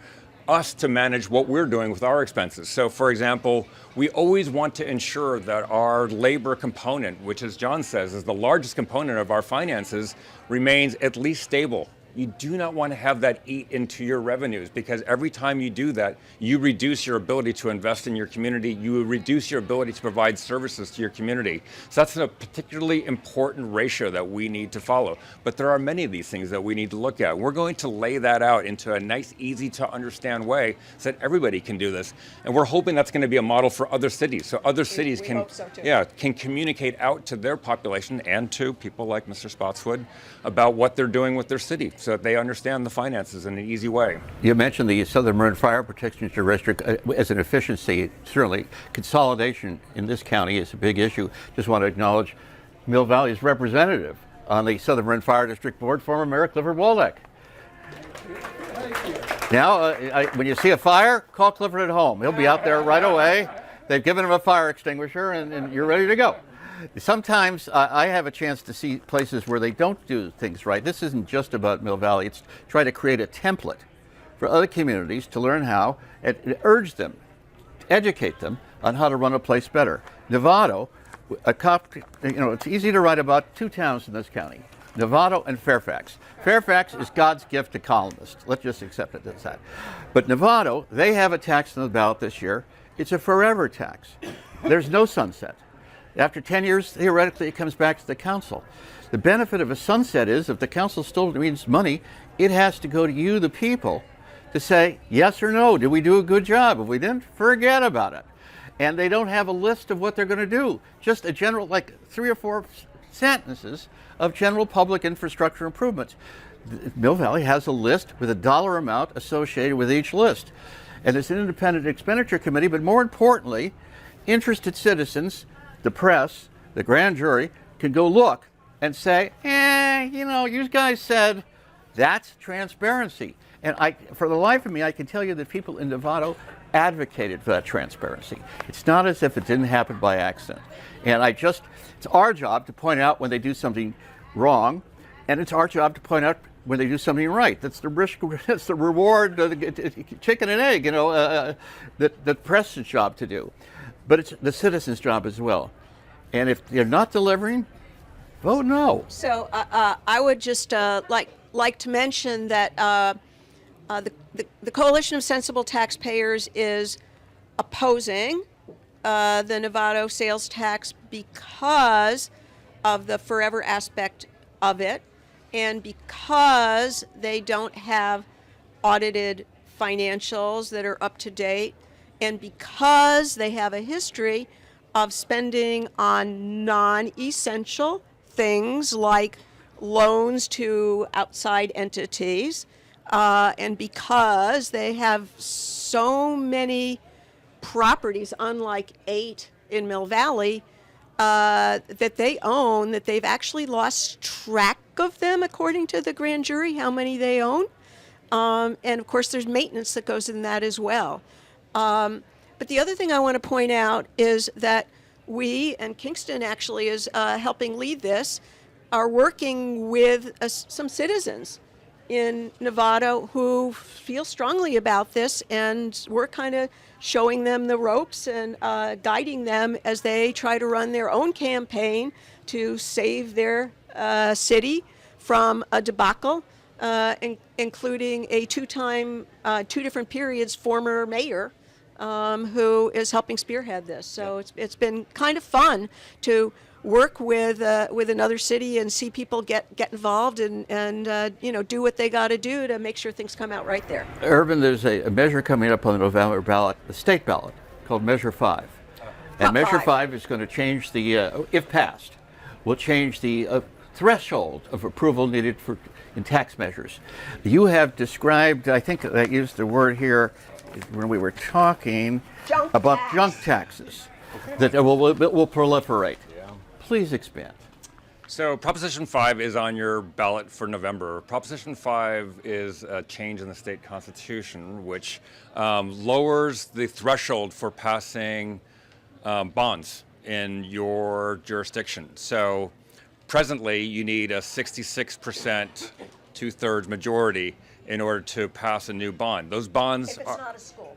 us to manage what we're doing with our expenses. So, for example, we always want to ensure that our labor component, which, as John says, is the largest component of our finances, remains at least stable. You do not want to have that eat into your revenues, because every time you do that, you reduce your ability to invest in your community, you reduce your ability to provide services to your community. So that's a particularly important ratio that we need to follow. But there are many of these things that we need to look at. We're going to lay that out into a nice, easy to understand way so that everybody can do this. And we're hoping that's going to be a model for other cities. So other cities we can, hope so too. can communicate out to their population and to people like Mr. Spotswood about what they're doing with their city, so that they understand the finances in an easy way. You mentioned the Southern Marin Fire Protection District as an efficiency. Certainly, consolidation in this county is a big issue. Just want to acknowledge Mill Valley's representative on the Southern Marin Fire District Board, former Mayor Clifford Waldeck. Now, when you see a fire, call Clifford at home. He'll be out there right away. They've given him a fire extinguisher, and you're ready to go. Sometimes I have a chance to see places where they don't do things right. This isn't just about Mill Valley. It's try to create a template for other communities to learn how and urge them, educate them on how to run a place better. Novato, it's easy to write about 2 towns in this county, Novato and Fairfax. Fairfax is God's gift to colonists. Let's just accept it as that. But Novato, they have a tax on the ballot this year. It's a forever tax. There's no sunset. After 10 years, theoretically, it comes back to the council. The benefit of a sunset is if the council still needs money, it has to go to you, the people, to say yes or no. Did we do a good job? If we didn't, forget about it. And they don't have a list of what they're going to do. Just a general, like 3 or 4 sentences of general public infrastructure improvements. Mill Valley has a list with a dollar amount associated with each list. And there's an independent expenditure committee, but more importantly, interested citizens, the press, the grand jury, can go look and say, you guys said that's transparency. And for the life of me, I can tell you that people in Novato advocated for that transparency. It's not as if it didn't happen by accident. And it's our job to point out when they do something wrong, and it's our job to point out when they do something right. That's the risk, that's the reward, chicken and egg, the press's job to do. But it's the citizens' job as well. And if they're not delivering, vote no. So I would just like to mention that the Coalition of Sensible Taxpayers is opposing the Novato sales tax because of the forever aspect of it, and because they don't have audited financials that are up to date, and because they have a history of spending on non-essential things like loans to outside entities, and because they have so many properties, unlike 8 in Mill Valley, that they own, that they've actually lost track of them, according to the grand jury, how many they own. And of course, there's maintenance that goes in that as well. But the other thing I want to point out is that we, and Kingston actually is helping lead this, are working with some citizens in Nevada who feel strongly about this, and we're kind of showing them the ropes and guiding them as they try to run their own campaign to save their city from a debacle, including a two different periods former mayor who is helping spearhead this. So it's been kind of fun to work with another city and see people get involved and do what they got to do to make sure things come out right there. Urban, there's a measure coming up on the November ballot, the state ballot, called Measure 5. And Measure 5 is going to change the, if passed, will change the threshold of approval needed in tax measures. You have described, I think I used the word here when we were talking about junk taxes, that will proliferate. Please expand. So Proposition 5 is on your ballot for November. Proposition 5 is a change in the state constitution, which lowers the threshold for passing bonds in your jurisdiction. So presently, you need a 66%, 2/3 majority in order to pass a new bond. Those bonds If it's not a school.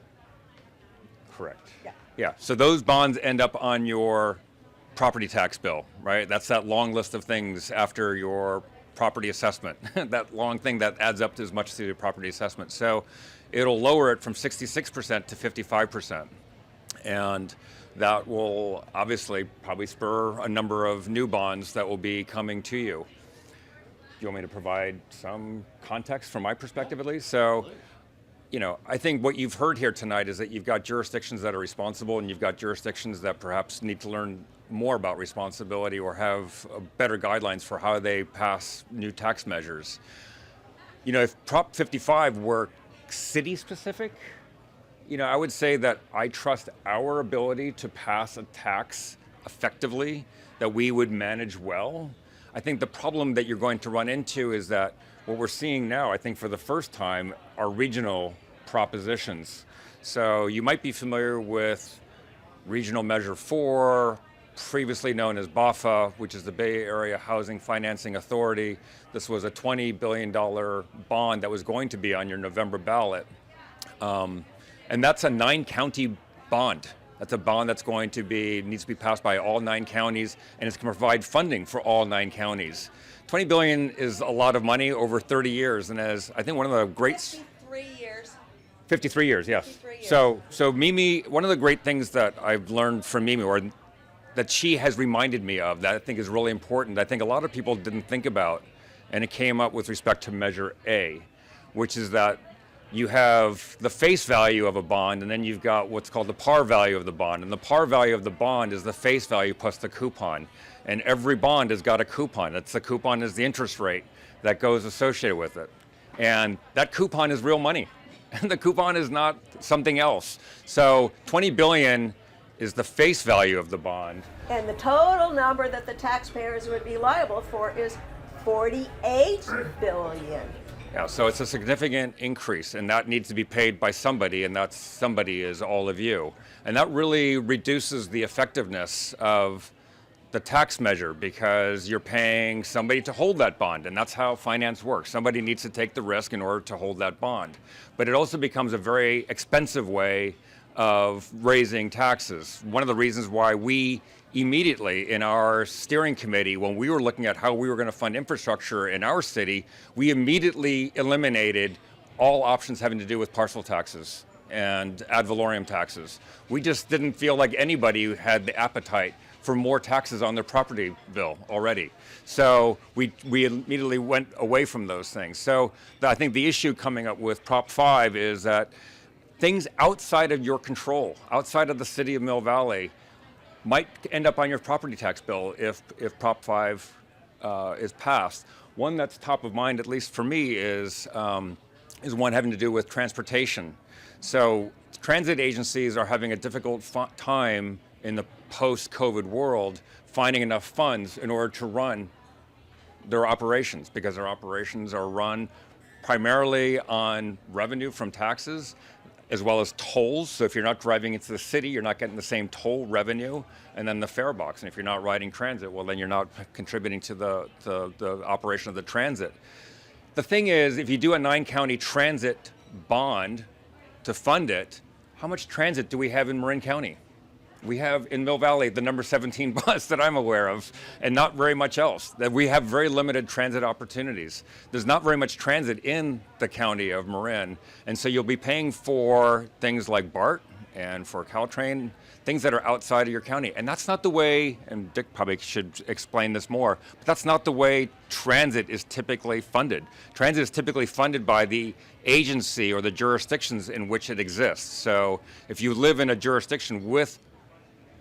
Correct. Yeah. Yeah, so those bonds end up on your property tax bill, right? That's that long list of things after your property assessment, that long thing that adds up to as much to your property assessment. So it'll lower it from 66% to 55%. And that will obviously probably spur a number of new bonds that will be coming to you. Do you want me to provide some context from my perspective at least? So, I think what you've heard here tonight is that you've got jurisdictions that are responsible and you've got jurisdictions that perhaps need to learn more about responsibility or have better guidelines for how they pass new tax measures. If Prop 55 were city specific, I would say that I trust our ability to pass a tax effectively, that we would manage well. I think the problem that you're going to run into is that what we're seeing now, I think for the first time, are regional propositions. So you might be familiar with Regional Measure 4, previously known as BAFA, which is the Bay Area Housing Financing Authority. This was a $20 billion bond that was going to be on your November ballot. And that's a 9-county bond. That's a bond that's needs to be passed by all 9 counties, and it's going to provide funding for all 9 counties. $20 billion is a lot of money over 30 years, and as I think one of the great... 53 years. 53 years, yes. 53 years. So Mimi, one of the great things that I've learned from Mimi, or that she has reminded me of, that I think is really important, I think a lot of people didn't think about, and it came up with respect to Measure A, which is that you have the face value of a bond, and then you've got what's called the par value of the bond. And the par value of the bond is the face value plus the coupon. And every bond has got a coupon. The coupon is the interest rate that goes associated with it. And that coupon is real money. And the coupon is not something else. So $20 billion is the face value of the bond. And the total number that the taxpayers would be liable for is $48 billion. Yeah, so it's a significant increase, and that needs to be paid by somebody, and that somebody is all of you. And that really reduces the effectiveness of the tax measure because you're paying somebody to hold that bond, and that's how finance works. Somebody needs to take the risk in order to hold that bond. But it also becomes a very expensive way of raising taxes. One of the reasons why we immediately in our steering committee, when we were looking at how we were going to fund infrastructure in our city, we immediately eliminated all options having to do with parcel taxes and ad valorem taxes. We just didn't feel like anybody had the appetite for more taxes on their property bill already. So we immediately went away from those things. So I think the issue coming up with Prop 5 is that things outside of your control, outside of the city of Mill Valley, might end up on your property tax bill if Prop 5 is passed. One that's top of mind, at least for me, is one having to do with transportation. So transit agencies are having a difficult time in the post-COVID world finding enough funds in order to run their operations, because their operations are run primarily on revenue from taxes as well as tolls. So if you're not driving into the city, you're not getting the same toll revenue, and then the fare box. And if you're not riding transit, well, then you're not contributing to the operation of the transit. The thing is, if you do a 9-county transit bond to fund it, how much transit do we have in Marin County? We have in Mill Valley the number 17 bus that I'm aware of, and not very much else. That we have very limited transit opportunities. There's not very much transit in the county of Marin, and so you'll be paying for things like BART and for Caltrain, things that are outside of your county. And that's not the way, and Dick probably should explain this more, but that's not the way transit is typically funded. Transit is typically funded by the agency or the jurisdictions in which it exists. So if you live in a jurisdiction with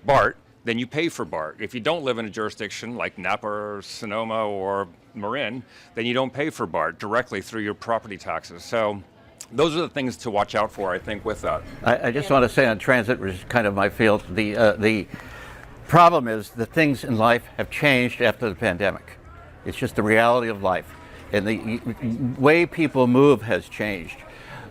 BART, then you pay for BART. If you don't live in a jurisdiction like Napa or Sonoma or Marin, then you don't pay for BART directly through your property taxes. So those are the things to watch out for, I think, with that. I just want to say on transit, which is kind of my field, the problem is that things in life have changed after the pandemic. It's just the reality of life. And the way people move has changed.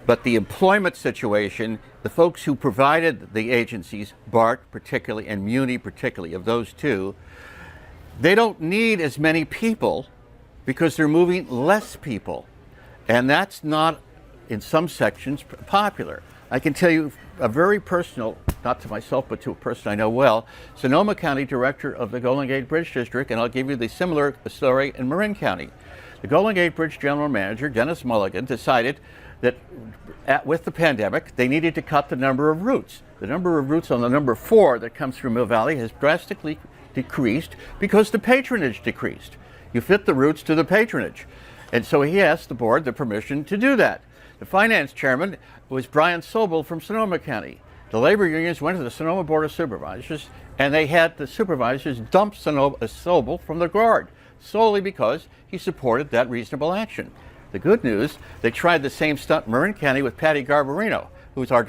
But the employment situation, the folks who provided the agencies, BART particularly and Muni particularly, of those two, they don't need as many people because they're moving less people. And that's not, in some sections, popular. I can tell you a very personal, not to myself, but to a person I know well, Sonoma County Director of the Golden Gate Bridge District, and I'll give you the similar story in Marin County. The Golden Gate Bridge General Manager, Dennis Mulligan, decided that with the pandemic, they needed to cut the number of routes. The number of routes on the number 4 that comes through Mill Valley has drastically decreased because the patronage decreased. You fit the routes to the patronage. And so he asked the board the permission to do that. The finance chairman was Brian Sobel from Sonoma County. The labor unions went to the Sonoma Board of Supervisors, and they had the supervisors dump Sobel from the guard, solely because he supported that reasonable action. The good news, they tried the same stunt in Marin County with Patty Garbarino, who's our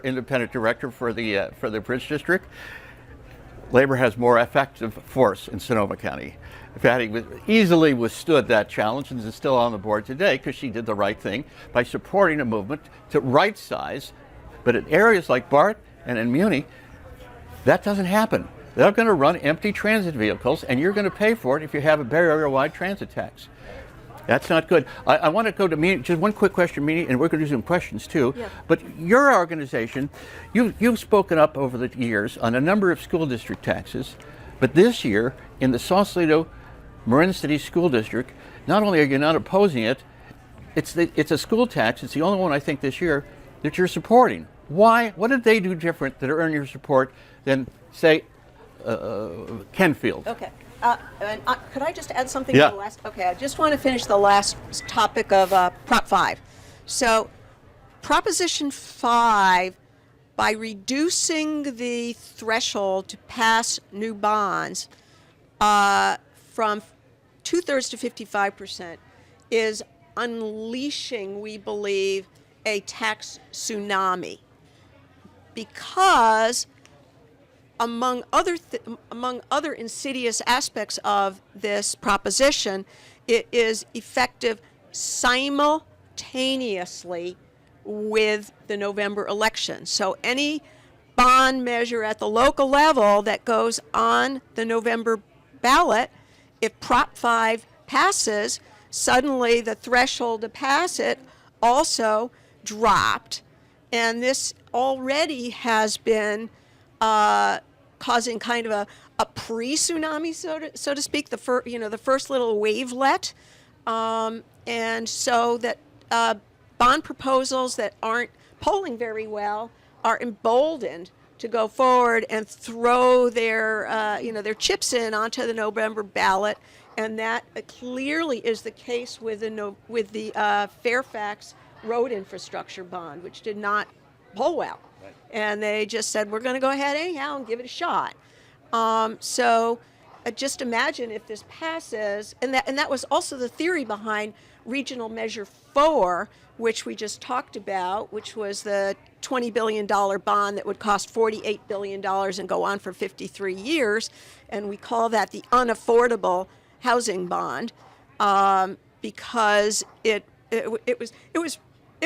independent director for the Bridge District. Labor has more effective force in Sonoma County. Patty easily withstood that challenge and is still on the board today because she did the right thing by supporting a movement to right size. But in areas like BART and in Muni, that doesn't happen. They're going to run empty transit vehicles, and you're going to pay for it if you have a Bay Area-wide transit tax. That's not good. I want to go to Mini, just one quick question, Mini, and we're going to do some questions too. Yeah. But your organization, you've spoken up over the years on a number of school district taxes, but this year in the Sausalito Marin City School District, not only are you not opposing it, it's a school tax. It's the only one I think this year that you're supporting. Why? What did they do different that earn your support than, say, Kenfield? Okay. Could I just add something Yeah. to the last? Okay, I just want to finish the last topic of Prop 5. So, Proposition 5, by reducing the threshold to pass new bonds from 2/3 to 55%, is unleashing, we believe, a tax tsunami. Because among other insidious aspects of this proposition, it is effective simultaneously with the November election. So any bond measure at the local level that goes on the November ballot, if Prop 5 passes, suddenly the threshold to pass it also dropped. And this already has been causing kind of a pre-tsunami, so to speak, the first little wavelet, and so that bond proposals that aren't polling very well are emboldened to go forward and throw their chips in onto the November ballot, and that clearly is the case with the Fairfax road infrastructure bond, which did not poll well. And they just said, we're going to go ahead anyhow and give it a shot. So just imagine if this passes, and that was also the theory behind Regional Measure 4, which we just talked about, which was the $20 billion bond that would cost $48 billion and go on for 53 years. And we call that the unaffordable housing bond because it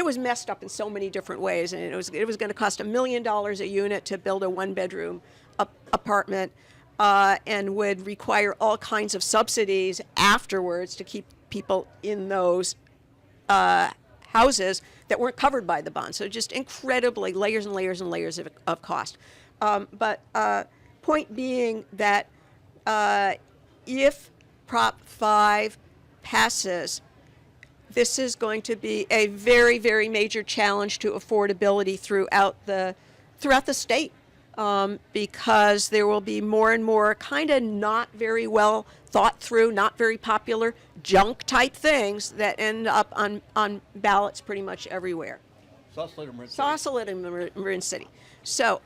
was messed up in so many different ways, and it was going to cost $1 million a unit to build a one-bedroom apartment, and would require all kinds of subsidies afterwards to keep people in those houses that weren't covered by the bond. So just incredibly layers and layers and layers of cost. But point being that if Prop 5 passes, this is going to be a very, very major challenge to affordability throughout the state, because there will be more and more kind of not very well thought through, not very popular junk type things that end up on ballots pretty much everywhere. Sausalito, Marin City. Sausalito, Marin City. So,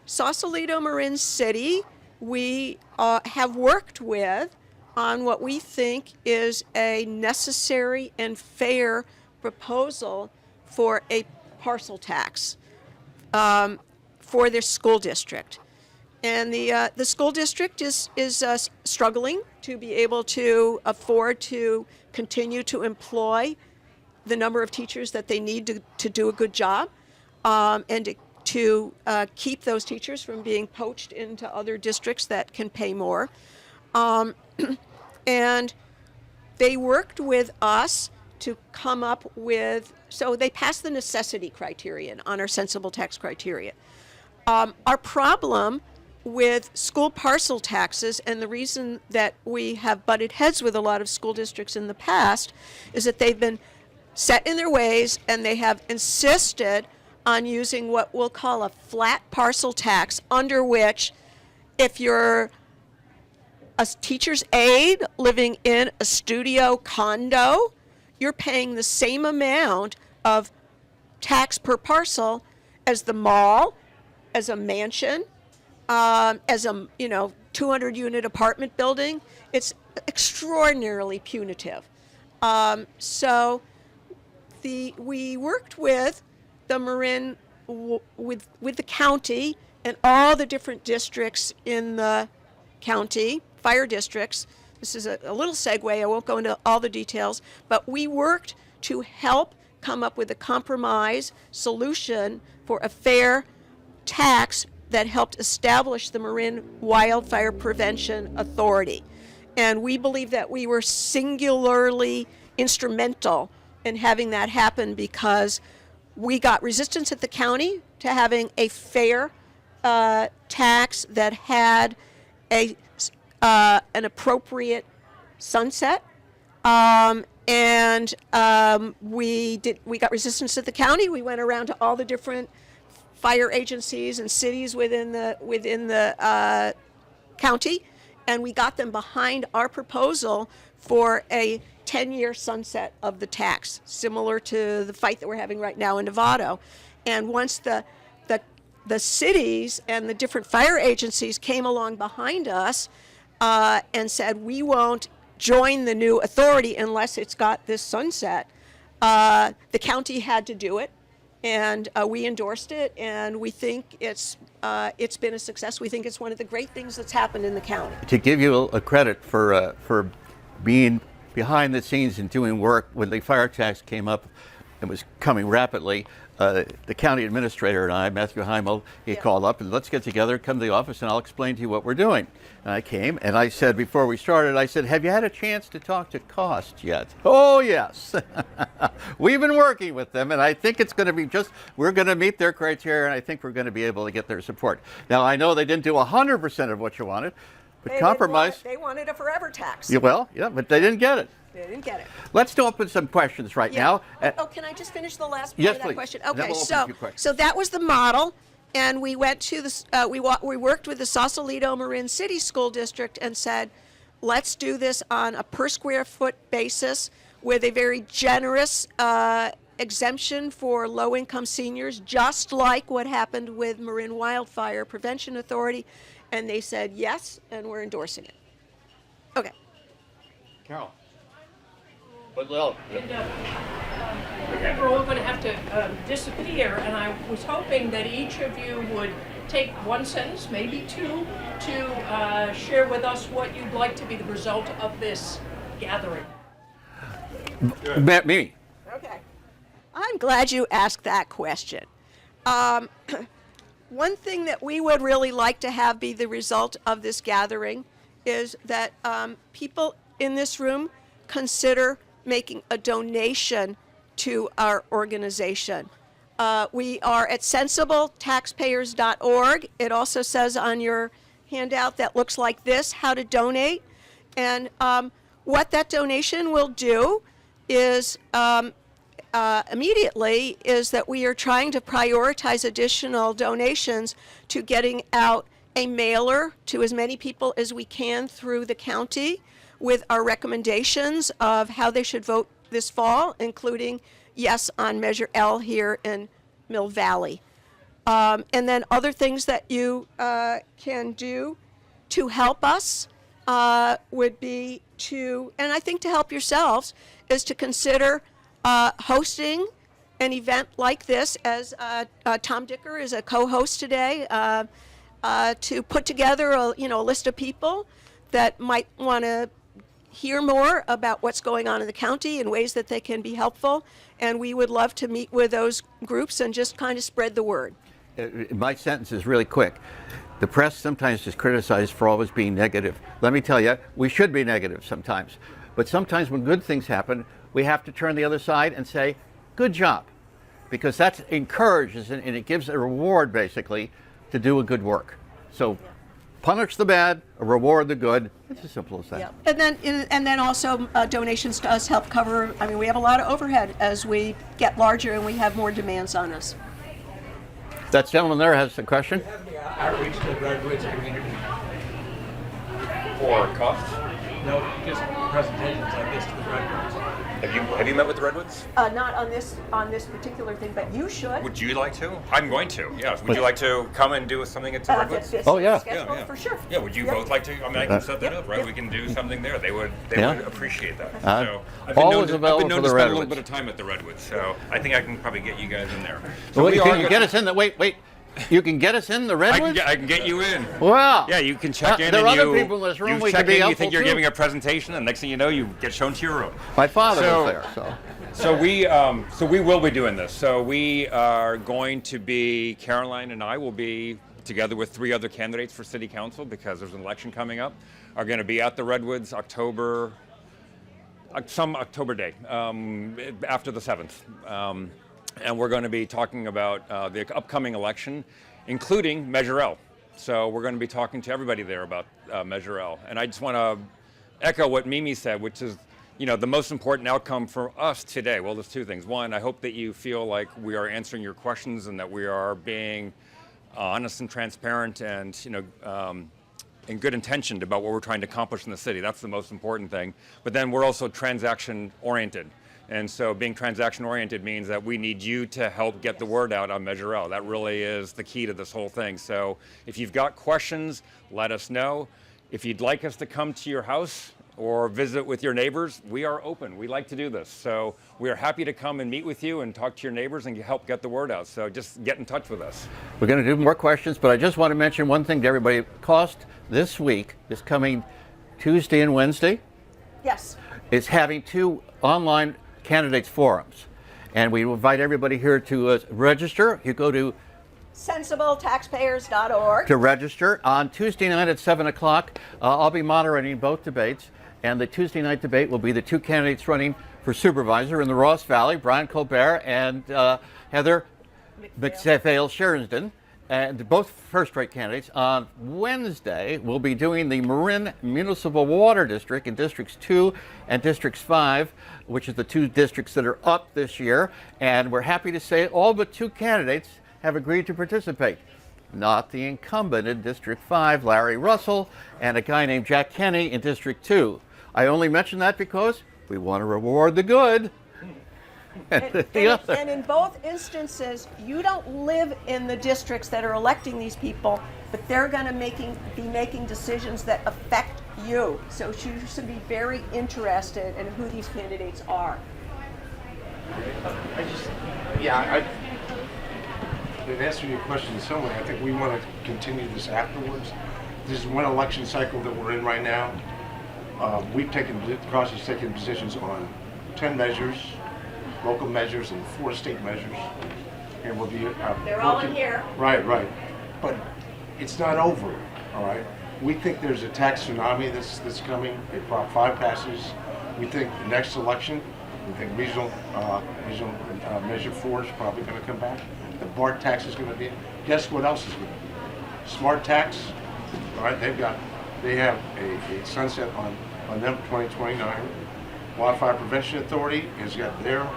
Sausalito, Marin City, we have worked with on what we think is a necessary and fair proposal for a parcel tax for their school district. And the school district is struggling to be able to afford to continue to employ the number of teachers that they need to do a good job, and to keep those teachers from being poached into other districts that can pay more. And they worked with us to come up with, so they passed the necessity criterion on our sensible tax criteria. Our problem with school parcel taxes, and the reason that we have butted heads with a lot of school districts in the past, is that they've been set in their ways and they have insisted on using what we'll call a flat parcel tax, under which if you're a teacher's aide living in a studio condo, you're paying the same amount of tax per parcel as the mall, as a mansion, as a 200-unit apartment building. It's extraordinarily punitive. So we worked with the Marin, with the county and all the different districts in the county, fire districts. This is a little segue. I won't go into all the details, but we worked to help come up with a compromise solution for a fair tax that helped establish the Marin Wildfire Prevention Authority. And we believe that we were singularly instrumental in having that happen, because we got resistance at the county to having a fair tax that had an appropriate sunset, and we got resistance at the county. We went around to all the different fire agencies and cities within the county, and we got them behind our proposal for a 10-year sunset of the tax, similar to the fight that we're having right now in Novato. And once the cities and the different fire agencies came along behind us and said, we won't join the new authority unless it's got this sunset, the county had to do it, and we endorsed it, and we think it's been a success. We think it's one of the great things that's happened in the county. To give you a credit for being behind the scenes and doing work when the fire tax came up and was coming rapidly, the county administrator and I, Matthew Heimel, he called up and let's get together, come to the office, and I'll explain to you what we're doing. And I came and I said, before we started, I said, have you had a chance to talk to cost yet? Oh, yes. We've been working with them, and I think it's going to be we're going to meet their criteria, and I think we're going to be able to get their support. Now, I know they didn't do 100% of what you wanted, but compromise. They wanted a forever tax. Yeah, well, yeah, but they didn't get it. They didn't get it. Let's open some questions right now. Can I just finish the last part Yes, of that please. question? Then Okay, we'll open a few questions. so that was the model, and we went to we worked with the Sausalito Marin City School District and said, let's do this on a per square foot basis with a very generous exemption for low-income seniors, just like what happened with Marin Wildfire Prevention Authority, and they said yes, and we're endorsing it. Okay. Carol. But Lil. We're all going to have to disappear, and I was hoping that each of you would take one sentence, maybe two, to share with us what you'd like to be the result of this gathering. Me. Okay. I'm glad you asked that question. One thing that we would really like to have be the result of this gathering is that people in this room consider making a donation to our organization. We are at sensibletaxpayers.org. It also says on your handout that looks like this, how to donate. And what that donation will do is immediately is that we are trying to prioritize additional donations to getting out a mailer to as many people as we can through the county with our recommendations of how they should vote this fall, including yes on Measure L here in Mill Valley. And then other things that you can do to help us would be to, and I think to help yourselves, is to consider hosting an event like this, as Tom Dicker is a co-host today, to put together a list of people that might want to hear more about what's going on in the county and ways that they can be helpful. And we would love to meet with those groups and just kind of spread the word. My sentence is really quick. The press sometimes is criticized for always being negative. Let me tell you, we should be negative sometimes. But sometimes when good things happen, we have to turn the other side and say, good job. Because that encourages and it gives a reward, basically, to do a good work. So punish the bad, reward the good. It's as simple as that. Yep. And then also donations to us help cover, I mean, we have a lot of overhead as we get larger and we have more demands on us. That gentleman there has a question. Outreach to the Redwoods community. For costs? No, just presentations like this to the Redwoods. Have you met with the Redwoods? Not on this particular thing, but you should. Would you like to? I'm going to. Yes. Would you like to come and do something at the Redwoods? Oh, yeah. Schedule, for sure. Yeah. Would you Yep. both like to? I mean, I can set that up, right? Yep. We can do something there. They would Yeah. appreciate that. I've I've always available been for known the to spend a Redwoods. little bit of time at the Redwoods, so I think I can probably get you guys in there. So wait, we can are you go- get us in the wait? You can get us in the Redwoods? I can get you in. Wow. Yeah, you can check in. There are and other you, people in this room you we check could be in, you helpful think you're to. giving a presentation, and next thing you know, you get shown to your room. My father So- was there, so. So we will be doing this. So we are going to be, Caroline and I will be, together with 3 other candidates for city council, because there's an election coming up, are going to be at the Redwoods some October day, after the 7th. And we're going to be talking about the upcoming election, including Measure L. So we're going to be talking to everybody there about Measure L. And I just want to echo what Mimi said, which is, the most important outcome for us today. Well, there's 2 things. One, I hope that you feel like we are answering your questions and that we are being honest and transparent and, in good intention about what we're trying to accomplish in the city. That's the most important thing. But then we're also transaction oriented. And so being transaction oriented means that we need you to help get the word out on Measure L. That really is the key to this whole thing. So if you've got questions, let us know. If you'd like us to come to your house or visit with your neighbors, we are open. We like to do this. So we are happy to come and meet with you and talk to your neighbors and help get the word out. So just get in touch with us. We're going to do more questions, but I just want to mention one thing to everybody. Cost this week, this coming Tuesday and Wednesday, Yes. is having 2 online candidates forums. And we invite everybody here to register. You go to sensibletaxpayers.org. register on Tuesday night at 7 o'clock. I'll be moderating both debates. And the Tuesday night debate will be the 2 candidates running for supervisor in the Ross Valley, Brian Colbert and Heather McPhail-Sheridan. And both first-rate candidates. On Wednesday, we'll be doing the Marin Municipal Water District in Districts 2 and Districts 5, which is the 2 districts that are up this year. And we're happy to say all but 2 candidates have agreed to participate. Not the incumbent in District 5, Larry Russell, and a guy named Jack Kenny in District 2. I only mention that because we want to reward the good. And in both instances, you don't live in the districts that are electing these people, but they're going to be making decisions that affect you. So you should be very interested in who these candidates are. In answer to your question in some way, I think we want to continue this afterwards. This is one election cycle that we're in right now. Cross has taken positions on 10 measures, local measures, and 4 state measures. And we'll be They're all in here. Right. But it's not over, all right? We think there's a tax tsunami that's coming if Prop 5 passes. We think the next election We think regional measure 4 is probably going to come back. The BART tax is going to be. Guess what else is going to be? Smart tax. All right, they have a sunset on them 2029. Wildfire Prevention Authority has got their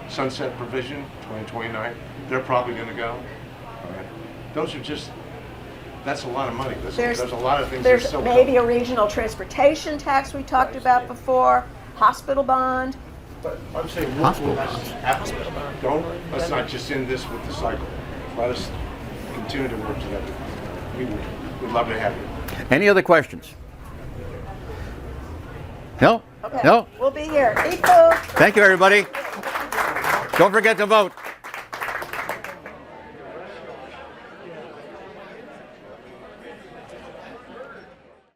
sunset provision 2029. They're probably going to go. All right, those are just. That's a lot of money. There's a lot of things. There's maybe a regional transportation tax we talked about before, hospital bond. But I'm saying, let's not just end this with the cycle. Let us continue to work together. We'd love to have you. Any other questions? No? Okay. No? We'll be here. Eat food. Thank you, everybody. Don't forget to vote.